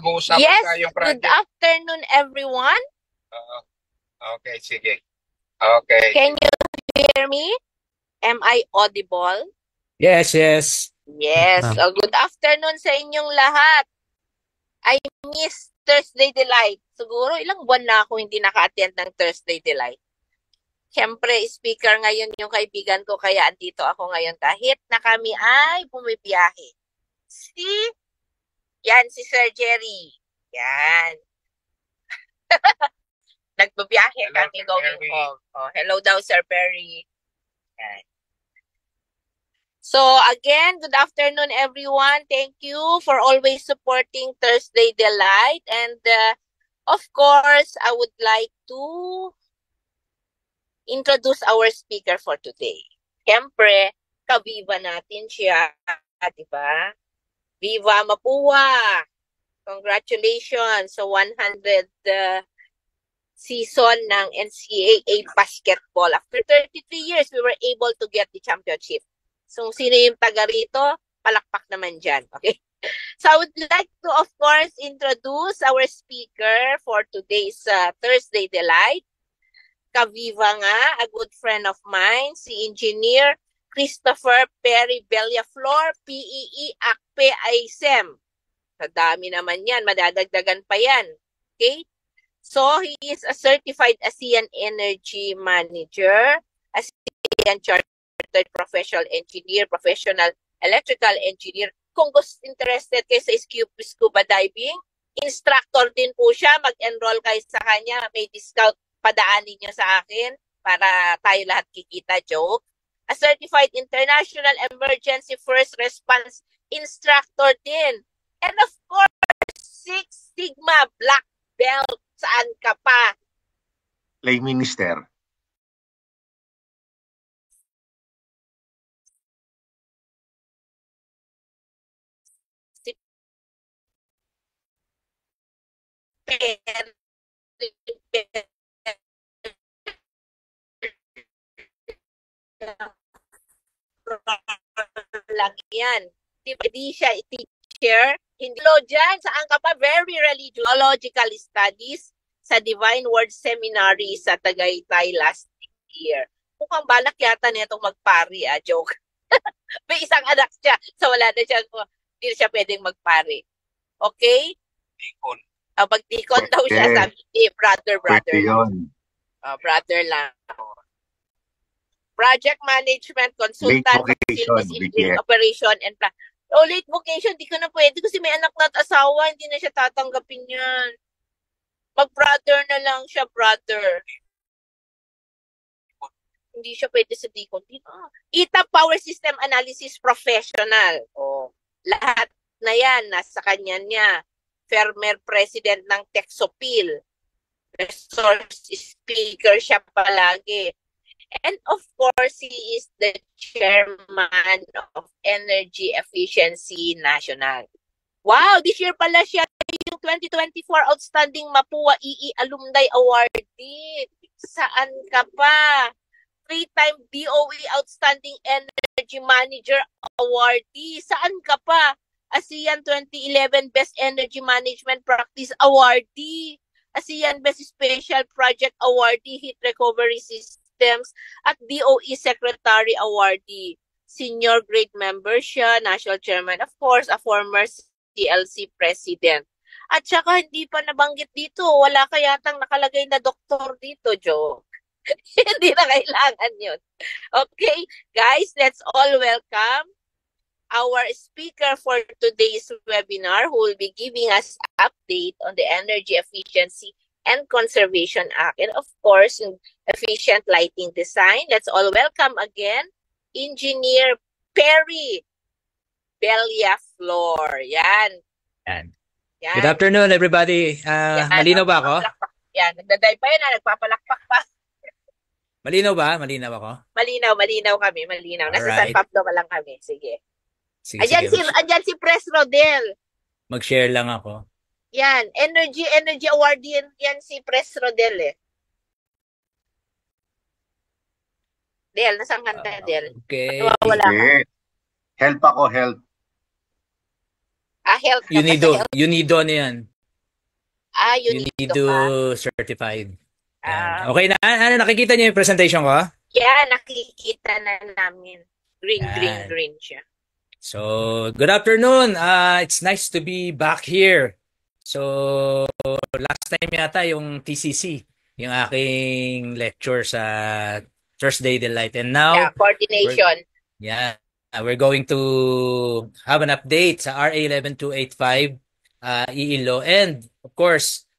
mag-uusapan Yes, tayong good project. afternoon everyone. Oo. Okay, sige. Okay. Can you hear me? Am I audible? Yes, yes. Yes, good afternoon sa inyong lahat. I miss Thursday Delight. Siguro ilang buwan na ako hindi naka-attend ng Thursday Delight. Siyempre, speaker ngayon yung kaibigan ko kaya andito ako ngayon kahit na kami ay bumibiyahe. See? Yan si Sir Jerry. Yan. Nagbabiyahe Hello, kami Sir going Perry. home. Oh, hello daw, Sir Perry. Yan. So again, good afternoon everyone. Thank you for always supporting Thursday Delight. And of course, I would like to introduce our speaker for today. Siyempre, kabiba natin siya, di ba? Viva Mapua! Congratulations sa 100 season ng NCAA basketball. After 33 years, we were able to get the championship. So, sino yung taga rito? Palakpak naman dyan. Okay? So, I would like to, of course, introduce our speaker for today's Thursday Delight. Kaviva nga, a good friend of mine, si Engineer Christopher Perry Bellaflor, PEE ACPE ISEM. Sa dami naman yan, madadagdagan pa yan. Okay? So, he is a certified ASEAN Energy Manager, ASEAN Chartered Professional Engineer, Professional Electrical Engineer. Kung interested kayo sa scuba diving, instructor din po siya. Mag-enroll kayo sa kanya. May discount, padaanin niyo sa akin para tayo lahat kikita, joke. A certified international emergency first response instructor din. And of course, Six Sigma Black Belt. Saan ka pa? Lay Minister. Lang yan. Hindi siya teacher. Hindi lo dyan. Saan ka pa? Very religiological studies sa Divine Word Seminary sa Tagaytay last year. Mukhang balak yata nitong magpari, joke. May isang anak siya. So wala na siya. Hindi siya pwedeng magpari. Okay? Dikon. Pag-dikon daw siya, sabi brother. Pwede yun. Brother lang. Project management, consultant, vocation, operation, and plan. Late vocation, di ko na pwede kasi may anak na at asawa, hindi na siya tatanggapin yan. Mag-brother na lang siya, brother. Hindi siya pwede sa Dicon. ITA Power System Analysis Professional. Lahat na yan, nasa kanya niya. Former president ng Texopil. Resource speaker siya palagi. And of course, he is the chairman of Energy Efficiency National. Wow, this year pala siya yung 2024 Outstanding Mapua EE Alumni Awardee. Saan ka pa? 3-time DOE Outstanding Energy Manager Awardee. Saan ka pa? ASEAN 2011 Best Energy Management Practice Awardee. ASEAN Best Special Project Awardee Heat Recovery Systems at DOE Secretary Awardee. Senior grade member siya, national chairman, of course, a former CLC president. At saka hindi pa nabanggit dito, wala kayatang nakalagay na doktor dito, Joe. Hindi na kailangan yun. Okay, guys, let's all welcome our speaker for today's webinar who will be giving us update on the Energy Efficiency and Conservation Act and of course, efficient lighting design. Let's all welcome again Engineer Perry Bellaflor. Yan. Good afternoon, everybody. Malinaw ba ako? Yan, nagdaday pa yan, nagpapalakpak pa. Malinaw ba? Malinaw ako? Malinaw kami, malinaw. Nasa San Pablo pa lang kami. Sige. Sige. Andyan si Pres Rodel. Mag-share lang ako. Yan, Energy Award yan si Pres Rodel eh. Del, nasaan ka na, Del? Okay. Wala ka. Help ako, help. Help. Unido na yan. You need UNIDO to ka. certified. Ah, Okay na? Ano, nakikita niyo yung presentation ko? yeah, nakikita na namin. Green Yan. siya. So, good afternoon. It's nice to be back here. So, last time yata yung TCC, yung aking lecture sa Thursday Delight. And Yeah, now, coordination. we're going to have an update sa RA 11285 EE Law. And, of course,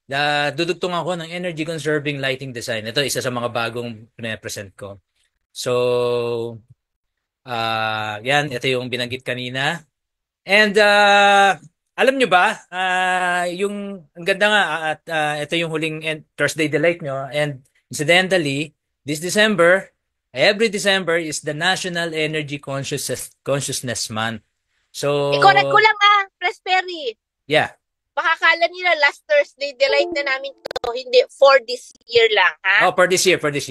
dudugtong ako ng energy conserving lighting design. Ito, isa sa mga bagong pinapresent ko. So, yan, ito yung binanggit kanina. And alam nyo ba, ang ganda nga at ito yung huling Thursday Delight nyo. And incidentally, every December is the National Energy Consciousness Month. So, I-correct ko lang Press Perry. Yeah. Baka kala nila last Thursday Delight na namin to. Hindi, for this year lang, ha? Oh, for this year. For this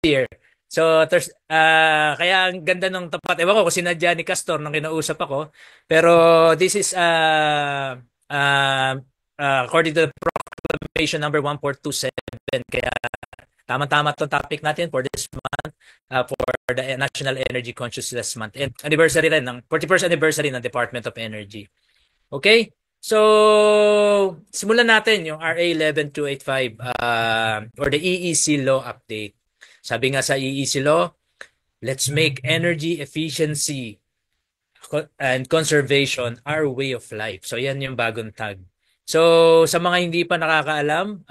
year. So, kaya ang ganda ng tapat. Ewan ko kung sinadya ni Castor nang kinausap ako. Pero this is according to the proclamation number 1427. Kaya tama-tama itong topic natin for this month, for the National Energy Consciousness Month. And anniversary rin, 41st anniversary ng Department of Energy. Okay? So, simulan natin yung RA 11285 or the EEC Law update. Sabi nga sa EEC Law, let's make energy efficiency and conservation our way of life. So, yan yung bagong tag. So, sa mga hindi pa nakakaalam,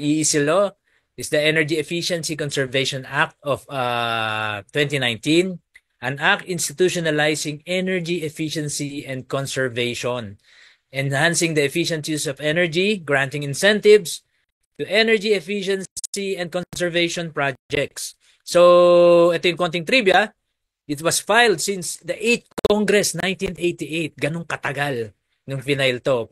EEC Law is the Energy Efficiency Conservation Act of 2019, an act institutionalizing energy efficiency and conservation, enhancing the efficient use of energy, granting incentives to energy efficiency and conservation projects. So, ito yung konting trivia. It was filed since the 8th Congress, 1988. Ganong katagal nung final to.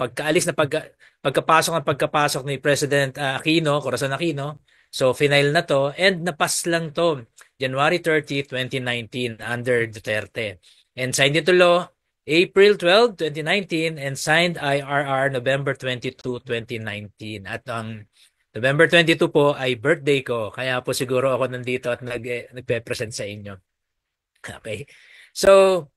Pagkapasok ni President Corazon Aquino, so final na to, and napas lang to January 30, 2019 under Duterte. And signed into law April 12, 2019 and signed IRR November 22, 2019. At ang November 22 po ay birthday ko. Kaya po siguro ako nandito at nagpe-present sa inyo. Okay. So,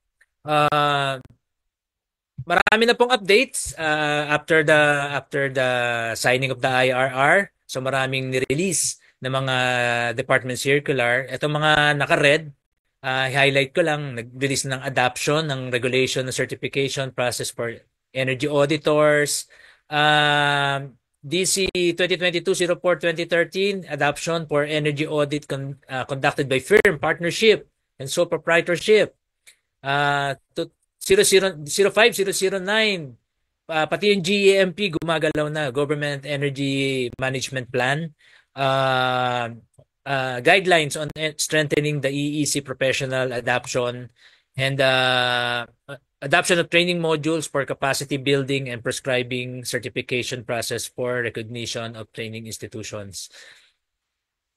marami na pong updates after the signing of the IRR. So maraming ni-release ng mga department circular. Ito mga naka-red, highlight ko lang, nag-release ng adoption ng regulation ng certification process for energy auditors. DC 2022-04-2013, adoption for energy audit conducted by firm, partnership, and sole proprietorship. 05-009, pati yung GEMP gumagalaw na, Government Energy Management Plan. Guidelines on strengthening the EEC professional adoption and adoption of training modules for capacity building and prescribing certification process for recognition of training institutions.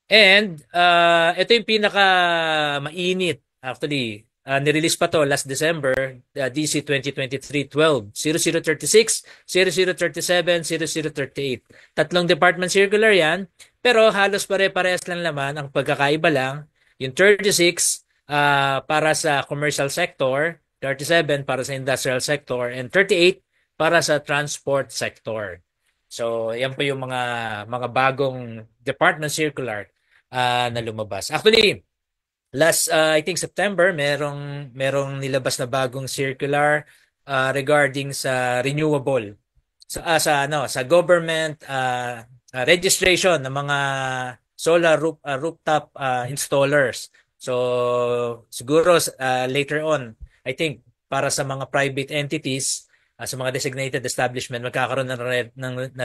And ito yung pinaka mainit actually. Nirelease pa to last December, DC 2023-12, 0036, 0037, 0038. Tatlong department circular yan, pero halos pare-parehas lang naman. Ang pagkakaiba lang, yung 36 para sa commercial sector, 37 para sa industrial sector, and 38 para sa transport sector. So, yan po yung mga bagong department circular na lumabas. Actually, last I think September merong nilabas na bagong circular regarding sa renewable sa government registration ng mga solar rooftop installers. So siguro later on I think para sa mga private entities sa mga designated establishment magkakaroon na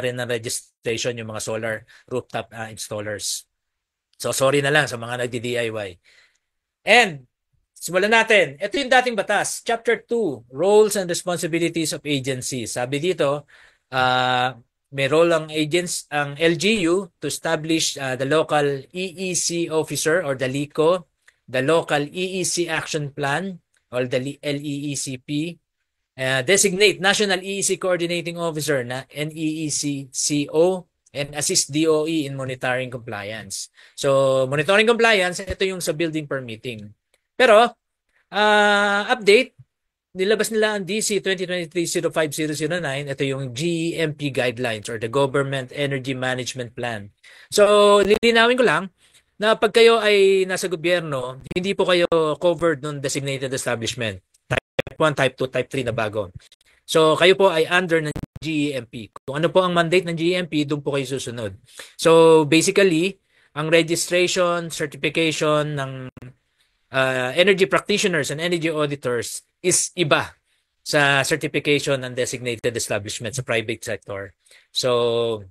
rin ng registration yung mga solar rooftop installers. So sorry na lang sa mga nagdi-DIY. And, simulan natin. Ito yung dating batas. Chapter 2, Roles and Responsibilities of Agencies. Sabi dito, may role ang LGU to establish the local EEC officer or the LECO, the local EEC action plan or the LEECP, Designate National EEC Coordinating Officer na NEEC-CO and assist DOE in monitoring compliance. So, monitoring compliance, ito yung sa building permitting. Pero, update, nilabas nila ang DC 2023-05009. Ito yung GEMP guidelines or the Government Energy Management Plan. So, lilinawin ko lang na pag kayo ay nasa gobyerno, hindi po kayo covered ng designated establishment. Type 1, Type 2, Type 3 na bago. So, kayo po ay under ng GEMP. Kung ano po ang mandate ng GEMP, doon po kayo susunod. So, basically, ang registration, certification ng energy practitioners and energy auditors is iba sa certification ng designated establishment sa private sector. So,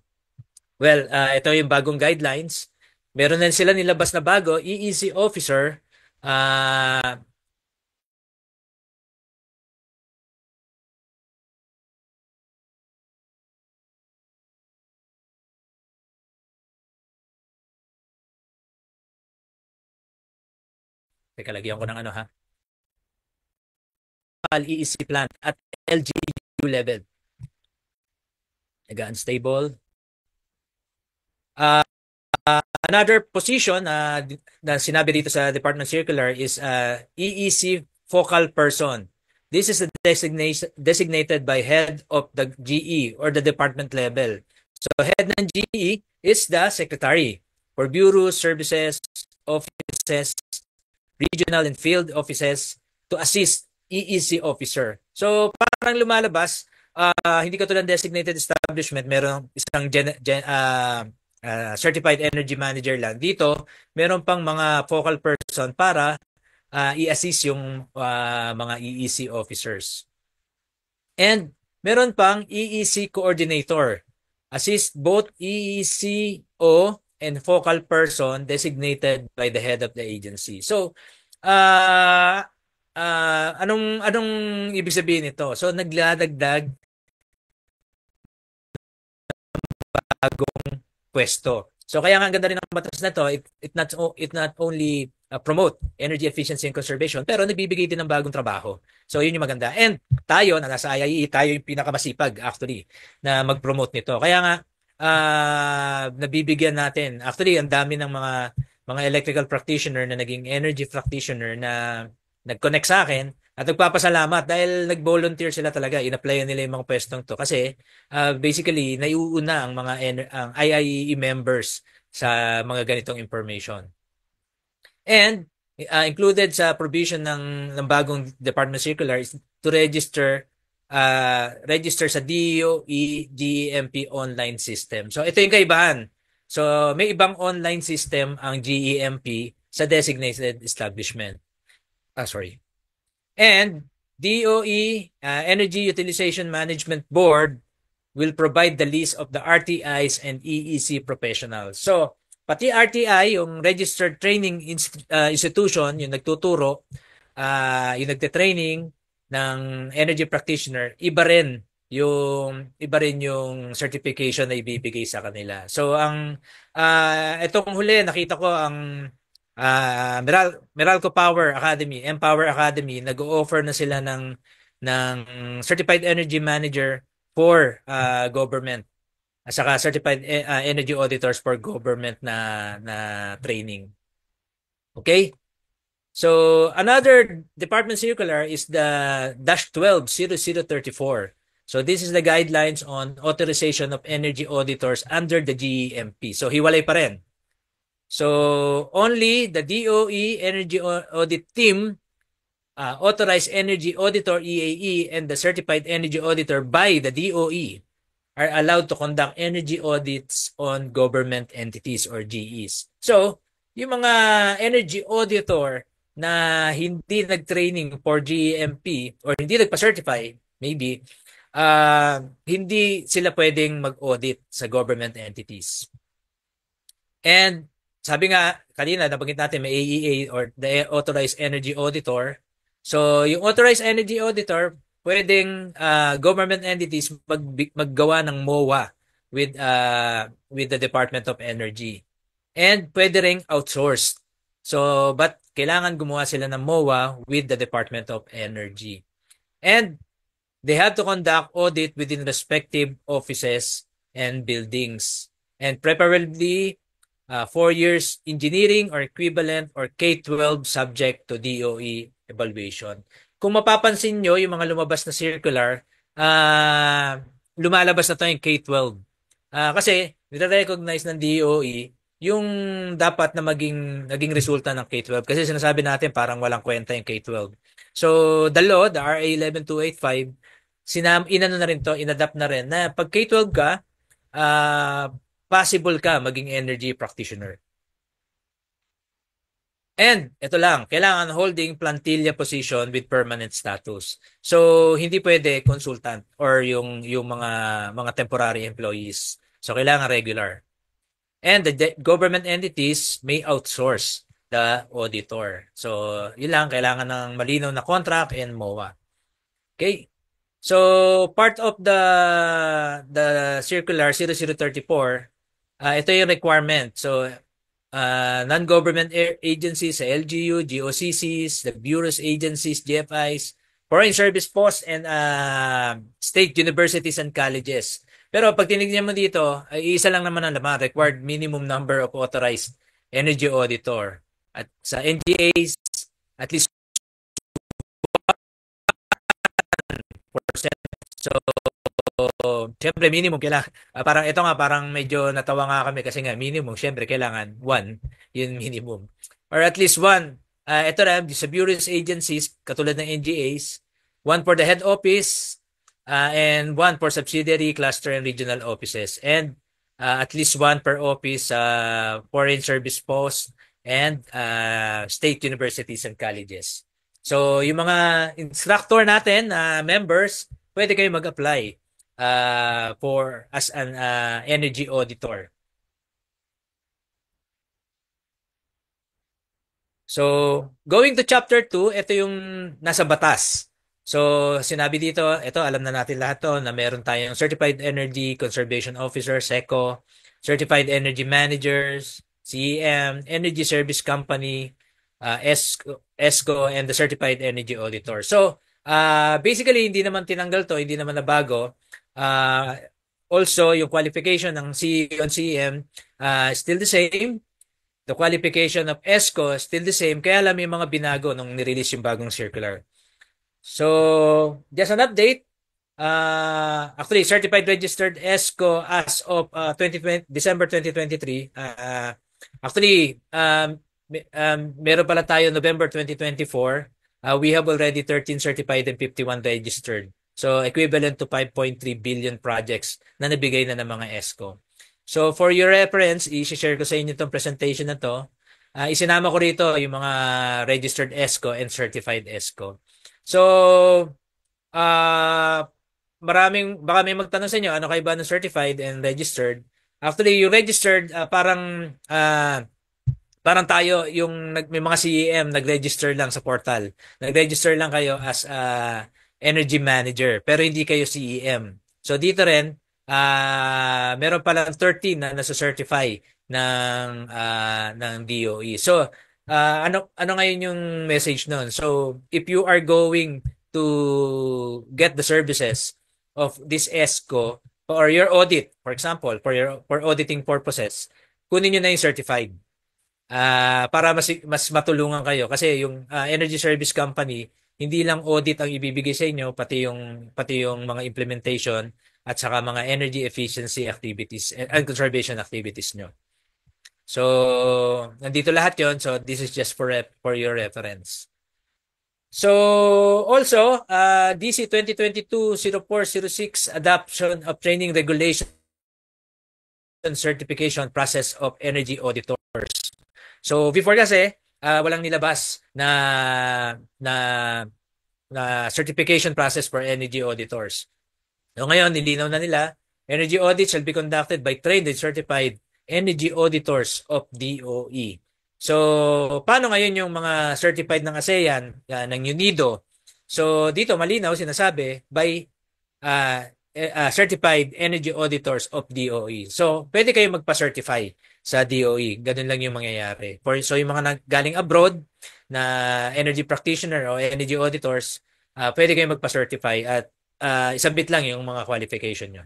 well, ito yung bagong guidelines. Meron na sila nilabas na bago, EEC officer, teka, lagyan ko ng ano ha. EEC plan at LGU level. Unstable. Another position na sinabi dito sa Department Circular is EEC focal person. This is the designated by head of the GE or the department level. So head ng GE is the secretary for bureaus, services, offices, regional and field offices to assist EEC officer. So parang lumalabas, hindi katulad ng designated establishment, merong isang certified energy manager lang. Dito, meron pang mga focal person para i-assist yung mga EEC officers. And meron pang EEC coordinator. Assist both EECO and focal person designated by the head of the agency. So, anong ibig sabihin nito? So, nagladagdag bagong pwesto. So kaya nga ang ganda rin ng batas na to, it not only promote energy efficiency and conservation, pero nagbibigay din ng bagong trabaho. So yun yung maganda. And tayo na nasa IIE, tayo yung pinakamasipag actually na mag-promote nito. Kaya nga nabibigyan natin. Actually, ang dami ng mga electrical practitioner na naging energy practitioner na nag-connect sa akin at nagpapasalamat dahil nag-volunteer sila talaga. In-applyan nila yung mga pwestong to kasi basically naiuuna ang mga ang IIE members sa mga ganitong information. And included sa provision ng bagong department circular is to register sa DOE GEMP online system. So ito yung kaibahan. So may ibang online system ang GEMP sa designated establishment. And DOE Energy Utilization Management Board will provide the list of the RTIs and EEC professionals. So, pati RTI, yung Registered Training Institution, yung nagtuturo, yung nagte-training ng energy practitioner, iba rin yung certification na ibibigay sa kanila. So, itong huli, nakita ko ang Meralco Power Academy, Empower Academy, nag-o-offer na sila ng Certified Energy Manager for government at saka Certified Energy Auditors for government na training. Okay? So, another department circular is the -12-0034. So, this is the guidelines on authorization of energy auditors under the GEMP. So, hiwalay pa rin. So, only the DOE Energy Audit Team, Authorized Energy Auditor EAE, and the Certified Energy Auditor by the DOE are allowed to conduct energy audits on government entities or GEs. So, yung mga energy auditor na hindi nag-training for GEMP or hindi nagpa-certify, maybe, hindi sila pwedeng mag-audit sa government entities. And sabi nga, kanina, nabanggit natin, may AEA or the Authorized Energy Auditor. So, yung Authorized Energy Auditor, pwedeng government entities maggawa ng MOA with the Department of Energy. And pwede ring outsourced. So, but kailangan gumawa sila ng MOA with the Department of Energy. And they have to conduct audit within respective offices and buildings. And preferably 4 years engineering or equivalent or K-12 subject to DOE evaluation. Kung mapapansin nyo, yung mga lumabas na circular, lumalabas na to yung K-12. Kasi nire-recognize ng DOE yung dapat na naging resulta ng K-12. Kasi sinasabi natin parang walang kwenta yung K-12. So, the law, the RA 11285, inano na rin to, inadapt na rin na pag K-12 ka, possible ka maging energy practitioner. And ito lang, kailangan holding plantilla position with permanent status. So hindi pwede consultant or yung mga temporary employees. So kailangan regular. And the government entities may outsource the auditor. So yun lang, kailangan ng malinaw na contract and MOA. Okay? So part of the circular 0034, ito yung requirement. So non-government agencies, LGU, GOCCs, the bureaus, agencies, GFIs, foreign service posts, and state universities and colleges. Pero pag tinignan mo dito, ay isa lang naman ang laman, required minimum number of authorized energy auditor. At sa NGAs, at least 1%. So, siyempre minimum kailangan, parang ito nga, parang medyo natawa nga kami kasi nga minimum, siyempre kailangan 1, yun minimum. Or at least 1. Ito na, sa bureaus agencies, katulad ng NGAs, 1 for the head office, and 1 for subsidiary, cluster, and regional offices. And at least 1 per office, foreign service post, and state universities and colleges. So, yung mga instructor natin, members, pwede kayo mag-apply as an energy auditor. So, going to chapter 2, ito yung nasa batas. So, sinabi dito, ito alam na natin lahat to na meron tayong Certified Energy Conservation Officer, SECO, Certified Energy Managers, CEM, Energy Service Company, ESCO, and the Certified Energy Auditor. So, basically, hindi naman tinanggal to, hindi naman nabago. Also, yung qualification ng CEO and CEM, still the same. The qualification of ESCO, still the same. Kaya lang may mga binago nung nirelease yung bagong circular. So, just an update. Actually, certified registered ESCO as of December 2023. Actually, meron pala tayo November 2024. We have already 13 certified and 51 registered. So, equivalent to 5.3 billion projects na nabigay na ng mga ESCO. So, for your reference, i-share ko sa inyo itong presentation na to. Isinama ko rito yung mga registered ESCO and certified ESCO. So, baka may magtanong sa inyo, ano kayo ba ng certified and registered? Actually, yung registered, parang tayo, may mga CEM, nag-register lang sa portal. Nag-register lang kayo as energy manager, pero hindi kayo CEM. So, dito rin, meron palang 13 na nasa-certify ng DOE. So, ano ngayon yung message nun? So, if you are going to get the services of this ESCO or your audit, for example, for auditing purposes, kunin nyo na yung certified. Para mas matulungan kayo kasi yung energy service company, hindi lang audit ang ibibigay sa inyo, pati yung mga implementation at saka mga energy efficiency activities and conservation activities nyo. So, nandito lahat yon. So, this is just for your reference. So, also, DC 2022-0406 Adoption of Training Regulation Certification Process of Energy Auditors. So, before kasi, walang nilabas na certification process for energy auditors. So, ngayon, nilinaw na nila, energy audit shall be conducted by trained and certified energy auditors of DOE. So, paano ngayon yung mga certified ng ASEAN, ng UNIDO? So, dito malinaw sinasabi by certified energy auditors of DOE. So, pwede kayo magpa-certify sa DOE. Ganun lang yung mangyayari. So, yung mga galing abroad na energy practitioner o energy auditors, pwede kayo magpa-certify at isubmit lang yung mga qualification nyo.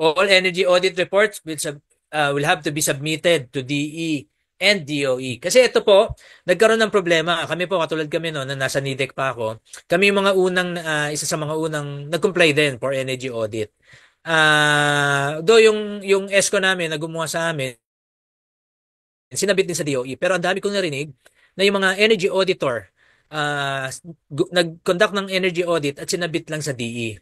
All energy audit reports will have to be submitted to DE and DOE. Kasi ito po, nagkaroon ng problema. Kami po, katulad kami no, na nasa NIDEC pa ako, kami yung mga unang, isa sa mga unang nag-comply din for energy audit. Though yung ESCO namin na gumawa sa amin, sinabit din sa DOE. Pero ang dami kong narinig na yung mga energy auditor nag-conduct ng energy audit at sinabit lang sa DE.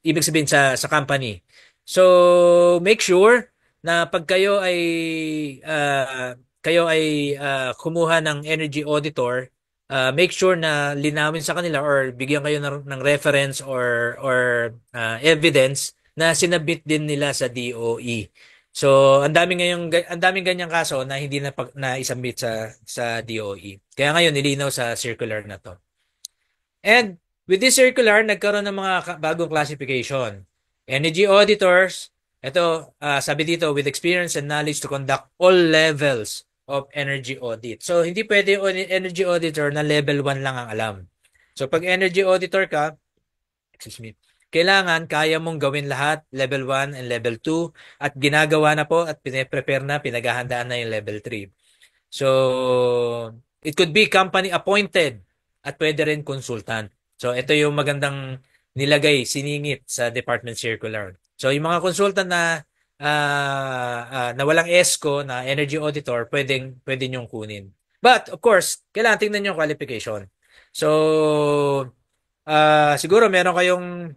Ibig sabihin sa company. So, make sure na pag kayo ay kumuha ng energy auditor, make sure na linawin sa kanila or bigyan kayo ng reference or evidence na sinabit din nila sa DOE. So, ang daming ganyang kaso na hindi na isubmit sa DOE. Kaya ngayon nilinaw sa circular na to. And with this circular, nagkaroon ng mga bagong classification. Energy auditors, ito, sabi dito, with experience and knowledge to conduct all levels of energy audit. So, hindi pwede yung energy auditor na level 1 lang ang alam. So, pag energy auditor ka, kailangan kaya mong gawin lahat, level 1 and level 2, at ginagawa na po at pinaprepare na, pinaghahandaan na yung level 3. So, it could be company appointed at pwede rin consultant. So, ito yung magandang nilagay, siningit sa department circular. So, yung mga consultant na walang ESCO, na energy auditor, pwede nyong kunin. But, of course, kailangan tingnan yung qualification. So, siguro meron kayong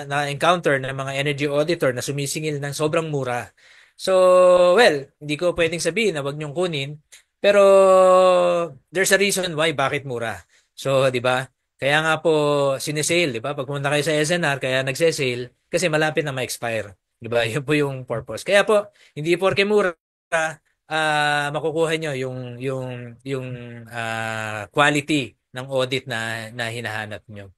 na-encounter na mga energy auditor na sumisingil ng sobrang mura. So, well, hindi ko pwedeng sabihin na wag nyong kunin, pero there's a reason why bakit mura. So, 'di ba? Kaya nga po sinesale, 'di ba? Pag pumunta kayo sa SNR, kaya nagse-sale kasi malapit na ma-expire, 'di ba? 'Yun po yung purpose. Kaya po, hindi porke mura makukuha nyo yung quality ng audit na hinahanap nyo.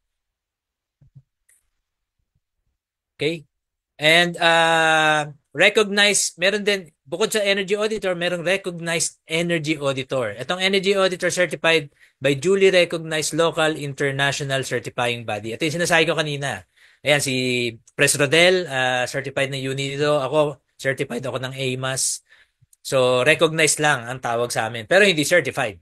Okay? And meron din, bukod sa energy auditor, merong recognized energy auditor. Itong energy auditor certified by duly recognized local international certifying body. Ito yung sinasabi ko kanina. Ayan, si Pres Rodel, certified na UNIDO. Ako, certified ako ng AMAS. So, recognized lang ang tawag sa amin. Pero hindi certified.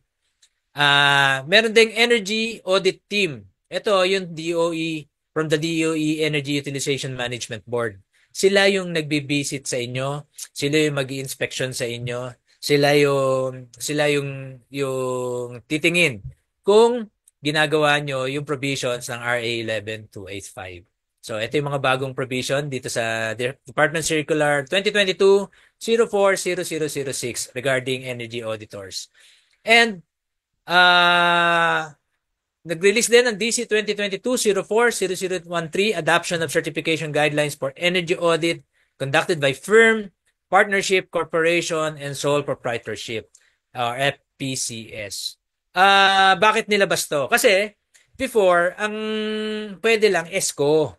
Meron ding energy audit team. Ito, yung DOE, from the DOE Energy Utilization Management Board. Sila yung nagbi-visit sa inyo, sila yung mag-i-inspection sa inyo, sila yung titingin kung ginagawa nyo yung provisions ng RA 11285. So, ito yung mga bagong provision dito sa Department Circular 2022-04-0006 regarding energy auditors. And nag-release din ng DC 2022-04-0013 Adoption of Certification Guidelines for Energy Audit conducted by firm, partnership, corporation, and sole proprietorship, or FPCS. Bakit nilabas to? Kasi before, ang pwede lang ESCO.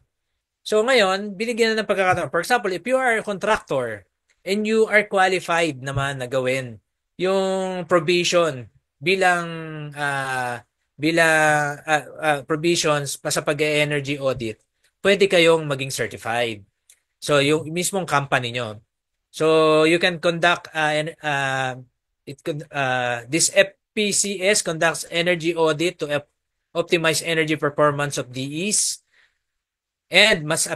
So ngayon, binigyan na ng pagkakataon. For example, if you are a contractor and you are qualified naman na gawin yung provision bilang provisions pa sa pag-energy audit, pwede kayong maging certified. So, yung mismong company nyo. So, you can conduct, this FPCS conducts energy audit to optimize energy performance of DEs and must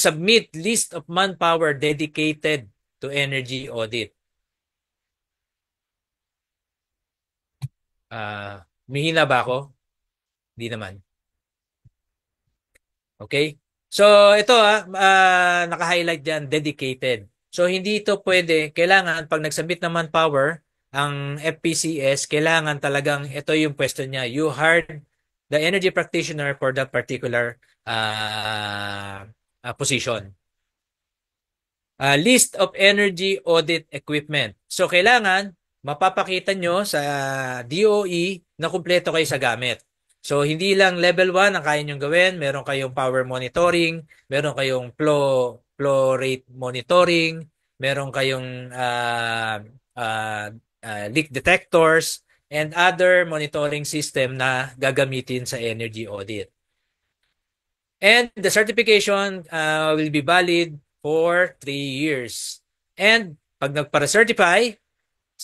submit list of manpower dedicated to energy audit. Mihina ba ako? Hindi naman. Okay? So, ito naka-highlight dyan, dedicated. So, hindi ito pwede. Kailangan, pag nag-submit ng manpower, ang FPCS, kailangan talagang ito yung pwesto niya. You hired the energy practitioner for that particular position. List of energy audit equipment. So, kailangan mapapakita nyo sa DOE na kumpleto kayo sa gamit. So, hindi lang level 1 ang kaya nyong gawin. Meron kayong power monitoring, meron kayong flow rate monitoring, meron kayong leak detectors, and other monitoring system na gagamitin sa energy audit. And the certification will be valid for 3 years. And pag nagpara-certify,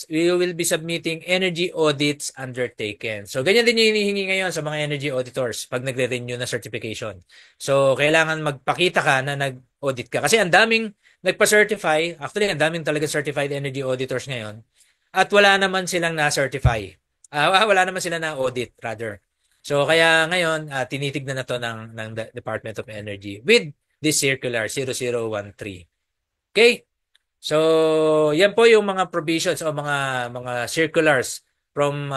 we will be submitting energy audits undertaken. So, ganyan din yung hinihingi ngayon sa mga energy auditors pag nagre-renew na certification. So, kailangan magpakita ka na nag-audit ka. Kasi ang daming nagpa-certify, actually, ang daming talaga certified energy auditors ngayon, at wala naman silang na-certify. Wala naman sila na-audit, rather. So, kaya ngayon, tinitignan na to ng Department of Energy with this circular 0013. Okay? So, yan po yung mga provisions o mga circulars from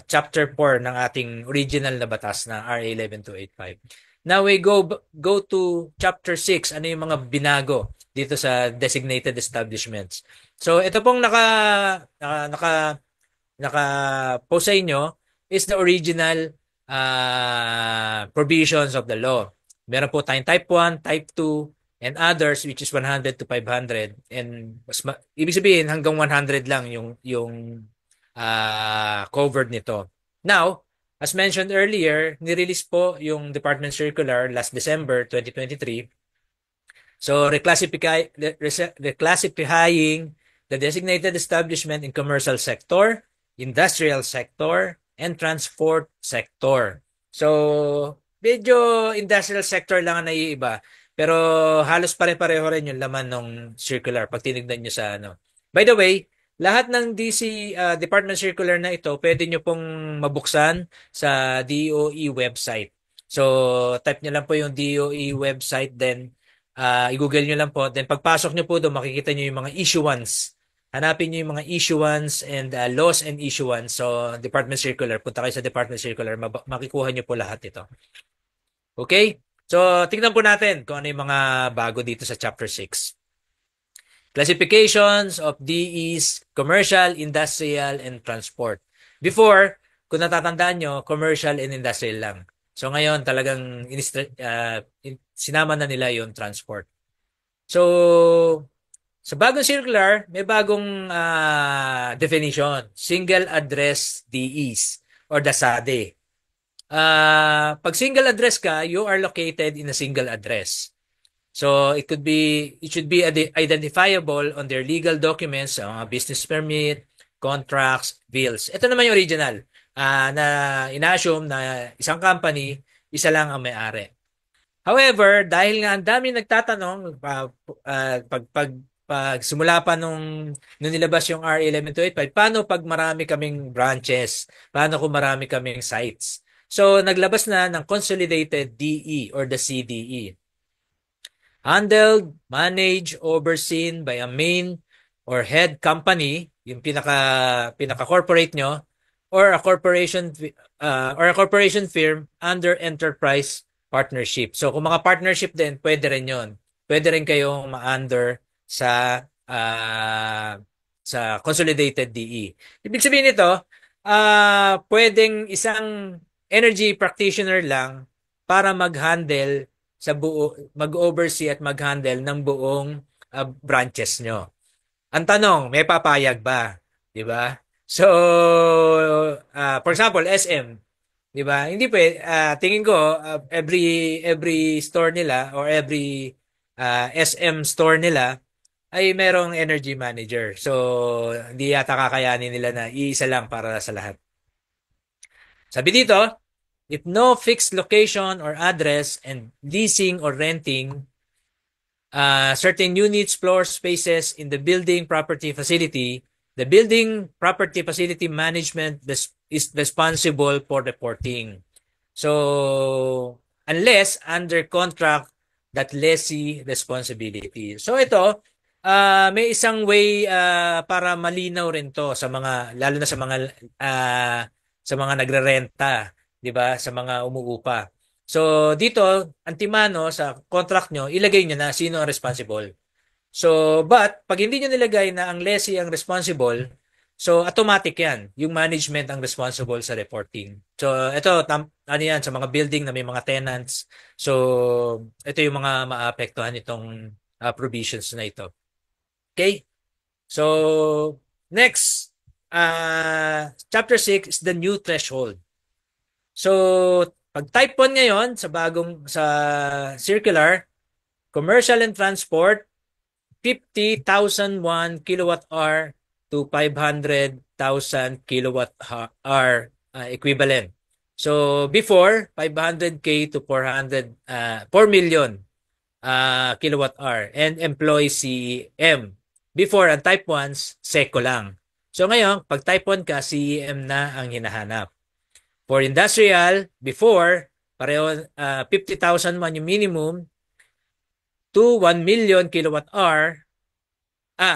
Chapter 4 ng ating original na batas na RA 11285. Now we go to Chapter 6. Ano yung mga binago dito sa designated establishments? So, ito pong naka-post sa inyo is the original provisions of the law. Meron po tayong type 1, type 2, and others which is 100 to 500. And ibig sabihin hanggang 100 lang yung covered nito. Now, as mentioned earlier, nirelease po yung Department Circular last December 2023. So, reclassifying the designated establishment in commercial sector, industrial sector, and transport sector. So, medyo industrial sector lang ang naiiba. Pero halos pare-pareho rin yung laman ng circular pag tinignan nyo sa ano. By the way, lahat ng DC Department Circular na ito, pwede nyo pong mabuksan sa DOE website. So, type nyo lang po yung DOE website, then i-google nyo lang po. Then pagpasok nyo po doon, makikita nyo yung mga issuance. Hanapin nyo yung mga issuance and laws and issuance. So, Department Circular. Punta kayo sa Department Circular. Makikuha nyo po lahat ito. Okay? So, tingnan po natin kung ano yung mga bago dito sa Chapter 6. Classifications of DEs, commercial, industrial, and transport. Before, kung natatandaan nyo, commercial and industrial lang. So, ngayon talagang sinama na nila yung transport. So, sa bagong circular, may bagong definition. Single Address DEs or the SADE. Pag single address ka, you are located in a single address. So, it should be identifiable on their legal documents, business permit, contracts, bills. Ito naman yung original na ina-assume na isang company, isa lang ang may-ari. However, dahil nga ang dami nagtatanong pag simula pa nung nilabas yung RA 11285, paano pag marami kaming branches? Paano kung marami kaming sites? So, naglabas na ng Consolidated DE or the CDE. Handled, managed, overseen by a main or head company, yung pinaka-corporate nyo, or a corporation firm under enterprise partnership. So, kung mga partnership din, pwede rin yun. Pwede rin kayong ma-under sa Consolidated DE. Ibig sabihin nito, pwedeng isang energy practitioner lang para mag-handle mag-oversee at mag-handle ng buong branches nyo. Ang tanong, may papayag ba? 'Di ba? So, for example, SM, 'di ba? Hindi tingin ko every store nila or every SM store nila ay merong energy manager. So, hindi yata kakayanin nila na iisa lang para sa lahat. Sabi dito, if no fixed location or address and leasing or renting certain units, floor spaces in the building property facility, the building property facility management is responsible for reporting. So, unless under contract that lessee responsibility. So, ito, may isang way para malinaw rin to sa mga, lalo na sa mga nagre-renta, 'di ba, sa mga umuupa. So dito, antimano sa contract nyo, ilagay nyo na sino ang responsible. So but pag hindi nyo nilagay na ang lessee ang responsible, so automatic 'yan. Yung management ang responsible sa reporting. So ito ano 'yan sa mga building na may mga tenants. So ito yung mga maapektuhan nitong provisions na ito. Okay? So next Chapter 6 is the new threshold. So, Pag type 1 ngayon sa circular, commercial and transport, 50,001 kilowatt hour to 500,000 kilowatt hour equivalent. So before 500k to 4 million kilowatt hour and employ CEM. Before ang type 1s SECO lang. So ngayon pag type 1 ka CEM na ang hinahanap. For industrial before pareho 50,000 man yung minimum to 1 million kilowatt hour.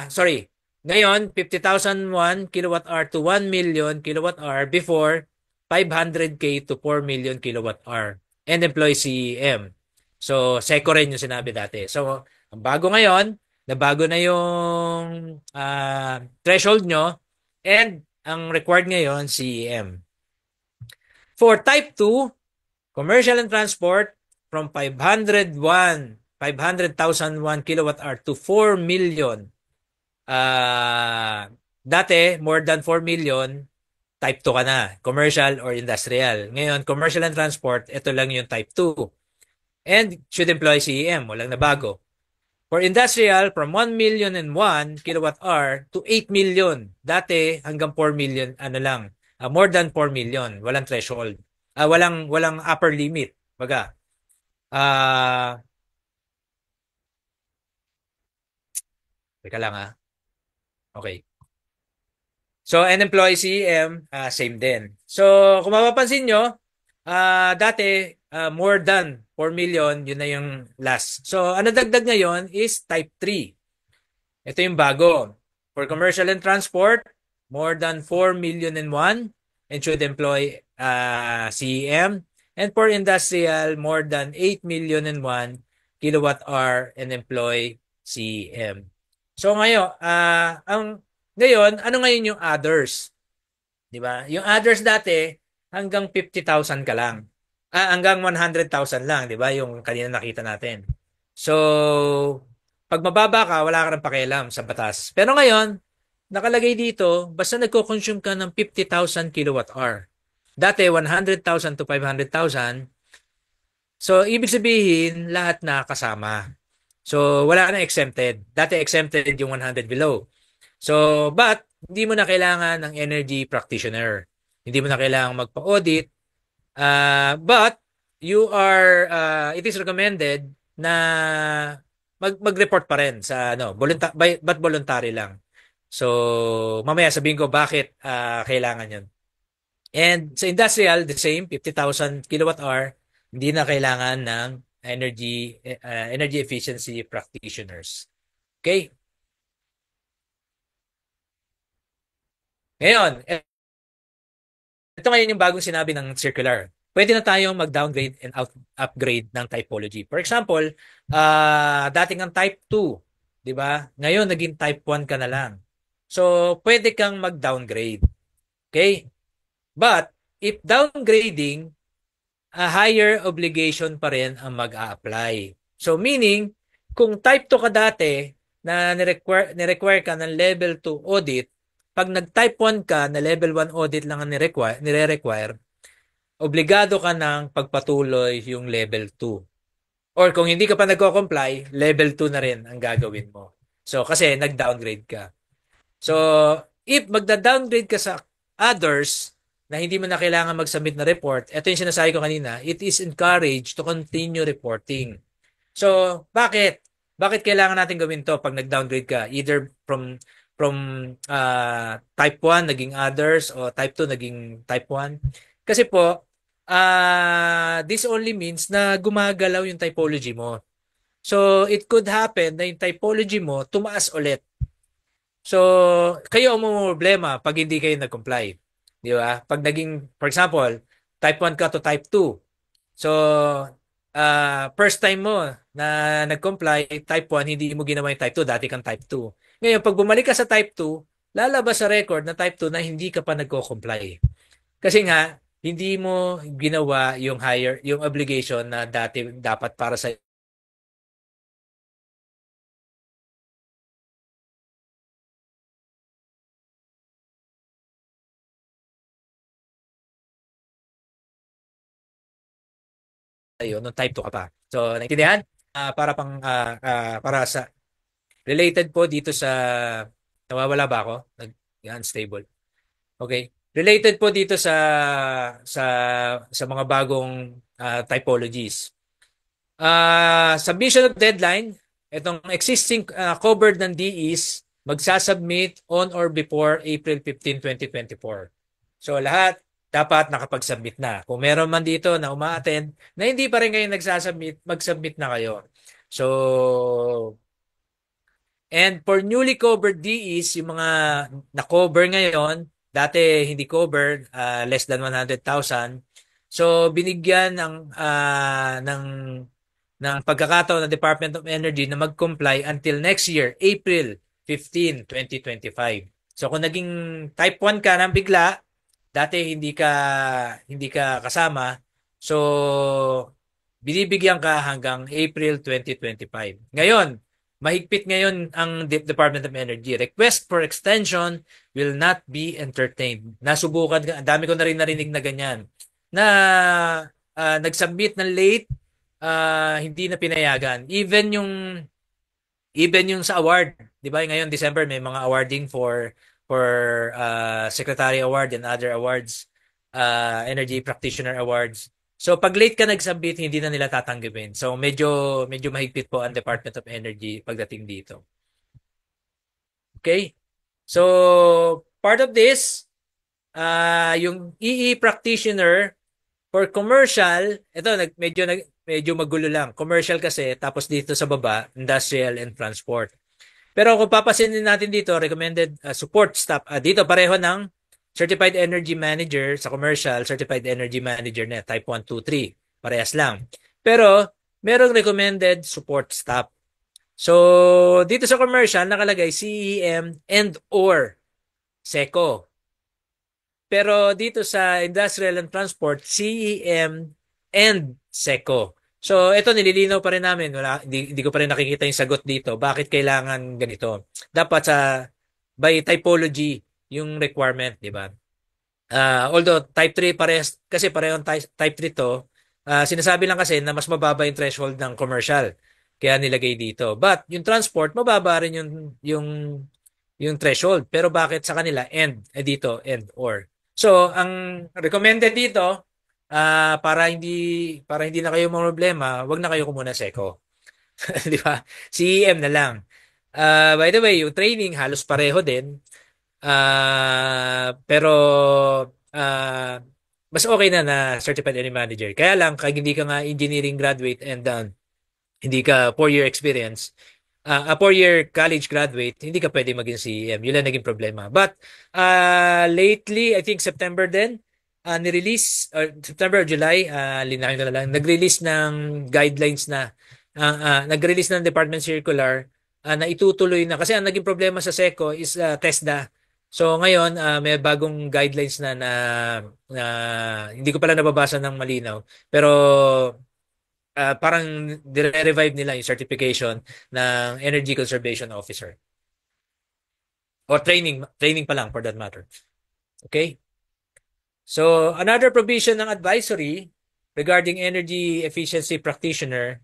Sorry. Ngayon, 50,001 kilowatt hour to 1 million kilowatt hour before 500k to 4 million kilowatt hour and employ CEM. So, SECO rin yung sinabi dati. So, ang bago ngayon, nabago na yung threshold nyo and ang required ngayon, CEM. For type 2, commercial and transport, from 500,001 kilowatt hour to 4 million. Dati, more than 4 million, type 2 ka na, commercial or industrial. Ngayon, commercial and transport, ito lang yung type 2. And should employ CEM, walang nabago. For industrial, from 1 million and 1 kilowatt hour to 8 million. Dati, hanggang 4 million, more than 4 million, walang threshold. Walang upper limit. Baga, teka lang Okay. So, and employee CEM, same din. So, kung mapapansin nyo, dati, more than 4 million, yun na yung last. So, ano dagdag ngayon is type 3. Ito yung bago. For commercial and transport, more than 4 million and 1 and should employ CEM. And for industrial, more than 8 million and 1 kilowatt hour and employ CEM. So ngayon, ano ngayon yung others? 'Di ba? Yung others dati hanggang 50,000 ka lang. Hanggang 100,000 lang, 'di ba? Yung kanina nakita natin. So, pag mababa ka, wala ka nang pakialam sa batas. Pero ngayon, nakalagay dito, basta nagko-consume ka ng 50,000 kilowatt hour. Dati 100,000 to 500,000. So, ibig sabihin lahat na kasama. So, wala ka na exempted. Dati exempted yung 100 below. So, but hindi mo na kailangan ng energy practitioner. Hindi mo na kailangan magpa-audit. But it is recommended na mag-report pa rin sa but voluntary lang. So, mamaya sabihin ko bakit kailangan 'yun. And sa industrial, the same, 50,000 kilowatt hour, hindi na kailangan ng energy efficiency practitioners. Okay? Ngayon, ito ngayon yung bagong sinabi ng circular. Pwede na tayong mag-downgrade and upgrade ng typology. For example, dating ang type 2, di ba? Ngayon, naging type 1 ka na lang. So, pwede kang mag-downgrade. Okay? But, if downgrading, a higher obligation pa rin ang mag-a-apply. So, meaning, kung type 2 ka dati na nirequire ka ng level 2 audit, pag nag-type 1 ka na level 1 audit lang ang nire-require, obligado ka ng pagpatuloy yung level 2. Or kung hindi ka pa nagko-comply, level 2 na rin ang gagawin mo. So, kasi nag-downgrade ka. So, if magda-downgrade ka sa others na hindi mo na kailangan mag-submit na report, ito yung sinasabi ko kanina, it is encouraged to continue reporting. So, bakit? Bakit kailangan natin gawin to pag nag-downgrade ka? Either from type 1 naging others o type 2 naging type 1. Kasi po, this only means na gumagalaw yung typology mo. So, it could happen na yung typology mo tumaas ulit. So, kayo ang problema pag hindi kayo nag-comply. Di ba? Pag naging, for example, type 1 ka to type 2. So, first time mo na nag-comply, type 1, hindi mo ginawa yung type 2, dati kang type 2. Ngayon, pag bumalik ka sa type 2, lalabas sa record na type 2 na hindi ka pa nagko-comply. Kasi nga, hindi mo ginawa yung obligation na dati dapat para sa sa'yo nung type 2 ka pa. So, naintindihan? Para sa related po dito sa nawawala ba ako? Unstable. Okay. Related po dito sa sa mga bagong typologies. Submission of deadline, itong existing covered ng DEs magsasubmit on or before April 15, 2024. So lahat dapat nakapag-submit na. Kung meron man dito na uma-attend na hindi pa rin kayo nagsasubmit, mag-submit na kayo. So, and for newly covered DEs, yung mga na-cover ngayon, dati hindi covered, less than 100,000. So, binigyan ng pagkakataon ng Department of Energy na mag-comply until next year, April 15, 2025. So, kung naging type 1 ka nang bigla, dati hindi ka kasama, so binibigyan ka hanggang April 2025. Ngayon, mahigpit ngayon ang Department of Energy. Request for extension will not be entertained. Nasubukan, ang dami ko na rin narinig na ganyan, na nag-submit ng late, hindi na pinayagan. Even yung sa award, 'di ba? Ngayon December may mga awarding for Secretary Award and other awards, Energy Practitioner Awards. So pag late ka nag-submit, hindi na nila tatanggapin. So medyo mahigpit po ang Department of Energy pagdating dito. Okay? So part of this, yung EE practitioner for commercial, ito medyo magulo lang. Commercial kasi, tapos dito sa baba, industrial and transport. Pero kung papasinin natin dito, recommended support staff, dito pareho ng Certified Energy Manager sa commercial, Certified Energy Manager na type 1, 2, 3. Parehas lang. Pero merong recommended support staff. So dito sa commercial nakalagay CEM and or SECO. Pero dito sa industrial and transport, CEM and SECO. So, ito nililinaw pa rin namin. Hindi ko pa rin nakikita yung sagot dito. Bakit kailangan ganito? Dapat by typology yung requirement, di ba? Although type 3 kasi parehong type 3 to, sinasabi lang kasi na mas mababa yung threshold ng commercial. Kaya nilagay dito. But yung transport, mababa rin yung threshold. Pero bakit sa kanila dito and or. So, ang recommended dito, para hindi na kayo mga problema, wag na kayo kumuna SECO. Di ba? CEM na lang. By the way, yung training halos pareho din. Pero mas okay na Certified Energy Manager. Kaya lang, kaya hindi ka nga engineering graduate and hindi ka 4-year experience, 4-year college graduate, hindi ka pwede maging CEM. Yun lang naging problema. But lately, I think September din, ni-release, or September or July, linawin ko na lang, nag-release ng guidelines na, nag-release ng Department Circular na itutuloy na. Kasi ang naging problema sa SECO is TESDA. So ngayon, may bagong guidelines na hindi ko pala nababasa ng malinaw. Pero parang dire-revive nila yung certification ng Energy Conservation Officer. O training pa lang for that matter. Okay? So, another provision ng advisory regarding energy efficiency practitioner,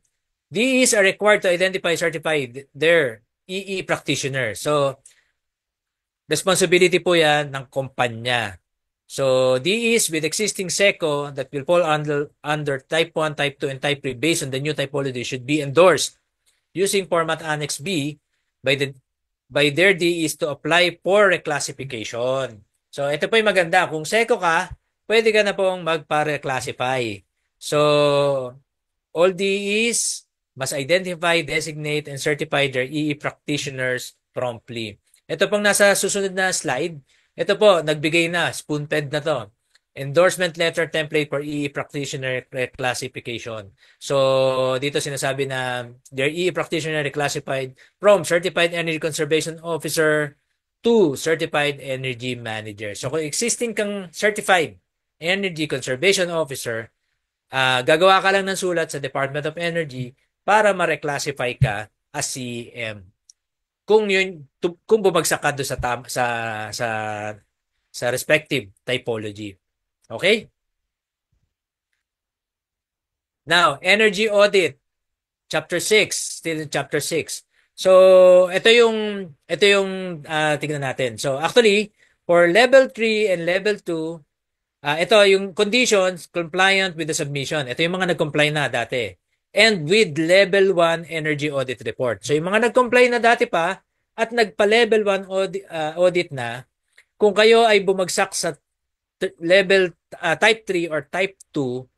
these are required to identify certified their EE practitioner. So, responsibility po yan ng kumpanya. So, these with existing SECO that will fall under type 1, type 2, and type 3 based on the new typology should be endorsed using format Annex B by their DEs to apply for reclassification. So, ito po yung maganda. Kung SECO ka, pwede ka na pong magpa-reclassify. So, all DEs must identify, designate, and certify their EE practitioners promptly. Ito pong nasa susunod na slide. Ito po, nagbigay na, spoon-fed na to. Endorsement letter template for EE practitioner reclassification. So, dito sinasabi na their EE practitioner reclassified from Certified Energy Conservation Officer to Certified Energy Manager. So, kung existing kang Certified Energy Conservation Officer, gagawa ka lang ng sulat sa Department of Energy para ma-reclassify ka as CEM. Kung bumagsak ka doon sa respective typology. Okay? Now, energy audit, chapter 6, still in chapter 6. So, ito yung tingnan natin. So, actually, for level 3 and level 2, ito yung conditions compliant with the submission. Ito yung mga nag-comply na dati. And with level 1 energy audit report. So, yung mga nag-comply na dati pa at nagpa-level 1 audit na, kung kayo ay bumagsak sa level type 3 or type 2,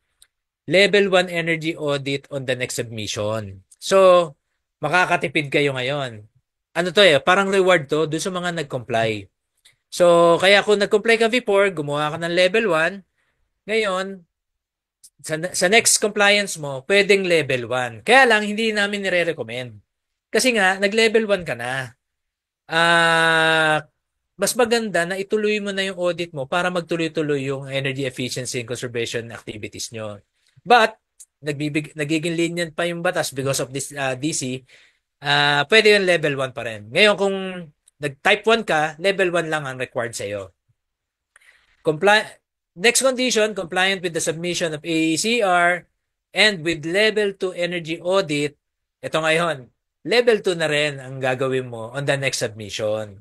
level 1 energy audit on the next submission. So, makakatipid kayo ngayon. Ano to parang reward to doon sa mga nag-comply. So, kaya kung nag-comply ka before, gumawa ka ng level 1, ngayon, sa next compliance mo, pwedeng level 1. Kaya lang, hindi namin nire-recommend. Kasi nga, nag-level 1 ka na. Mas maganda na ituloy mo na yung audit mo para magtuloy-tuloy yung energy efficiency and conservation activities nyo. But, nagiging lenient pa yung batas because of this DC, pwede yung level 1 pa rin. Ngayon, kung nag-type 1 ka, level 1 lang ang required sa'yo. Next condition, compliant with the submission of AECR and with level 2 energy audit. Ito ngayon, level 2 na rin ang gagawin mo on the next submission.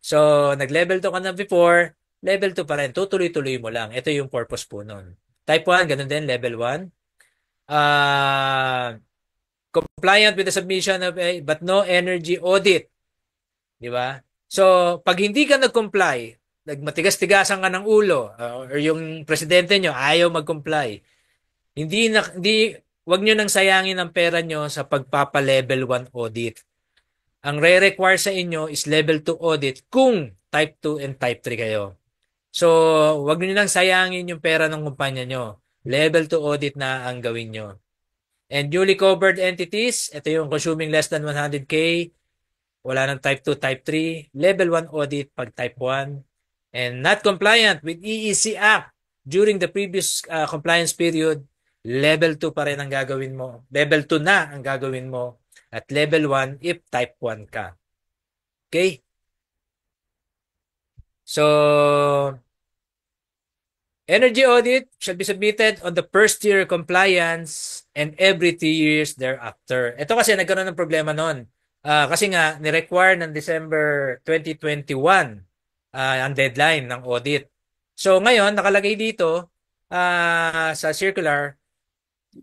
So, nag-level 2 ka na before, level 2 pa rin. Tutuloy-tuloy mo lang. Ito yung purpose po nun. Type 1, ganun din, level 1. Compliant with the submission of but no energy audit. Di ba? So, pag hindi ka nag-comply, nagmatigas-tigasan ka ng ulo, or yung presidente nyo ayaw mag-comply, wag nyo nang sayangin ang pera nyo sa pagpapa-level 1 audit. Ang re-require sa inyo is level 2 audit kung type 2 and type 3 kayo. So, wag nyo nang sayangin yung pera ng kumpanya nyo. Level 2 audit na ang gawin nyo. And newly covered entities, ito yung consuming less than 100K, wala ng type 2, type 3, level 1 audit pag type 1, and not compliant with EEC Act during the previous compliance period, level 2 pa rin ang gagawin mo. Level 2 na ang gagawin mo at level 1 if type 1 ka. Okay? So, energy audit shall be submitted on the first year compliance and every 3 years thereafter. Ito kasi nagkaroon ng problema noon. Kasi nga, ni-require ng December 2021 ang deadline ng audit. So ngayon, nakalagay dito sa circular,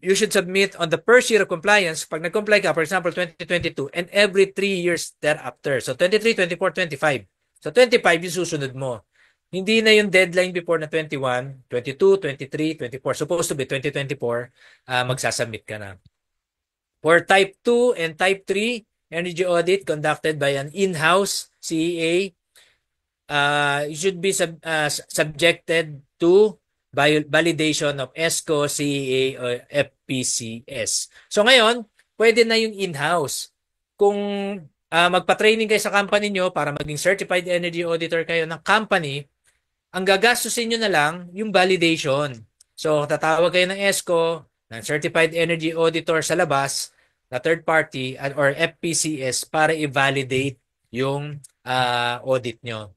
you should submit on the first year of compliance. Pag nag-comply ka, for example, 2022, and every 3 years thereafter. So 23, 24, 25. So 25 yung susunod mo. Hindi na yung deadline before na 21, 22, 23, 24. Supposed to be 2024, magsasubmit ka na. For type 2 and type 3, energy audit conducted by an in-house CEA, you should be subjected to validation of ESCO, CEA, or FPCS. So ngayon, pwede na yung in-house. Kung magpa-training kayo sa company nyo para maging certified energy auditor kayo ng company, ang gagastusin nyo na lang yung validation. So tatawag kayo ng ESCO, ng certified energy auditor sa labas, na third party or FPCS para i-validate yung audit nyo.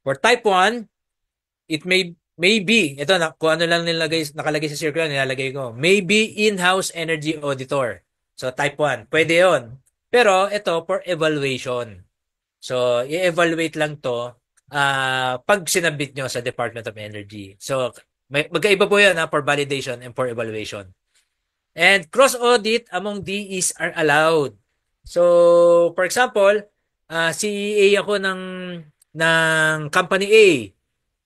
For type 1, it may be, ito na, kung ano lang nakalagay sa circular, nilalagay ko, may be in-house energy auditor. So type 1, pwede yon. Pero ito for evaluation. So i-evaluate lang to pag sinabit nyo sa Department of Energy. So magkaiba po yan for validation and for evaluation. And cross-audit among DEs are allowed. So for example, CEA ako ng company A.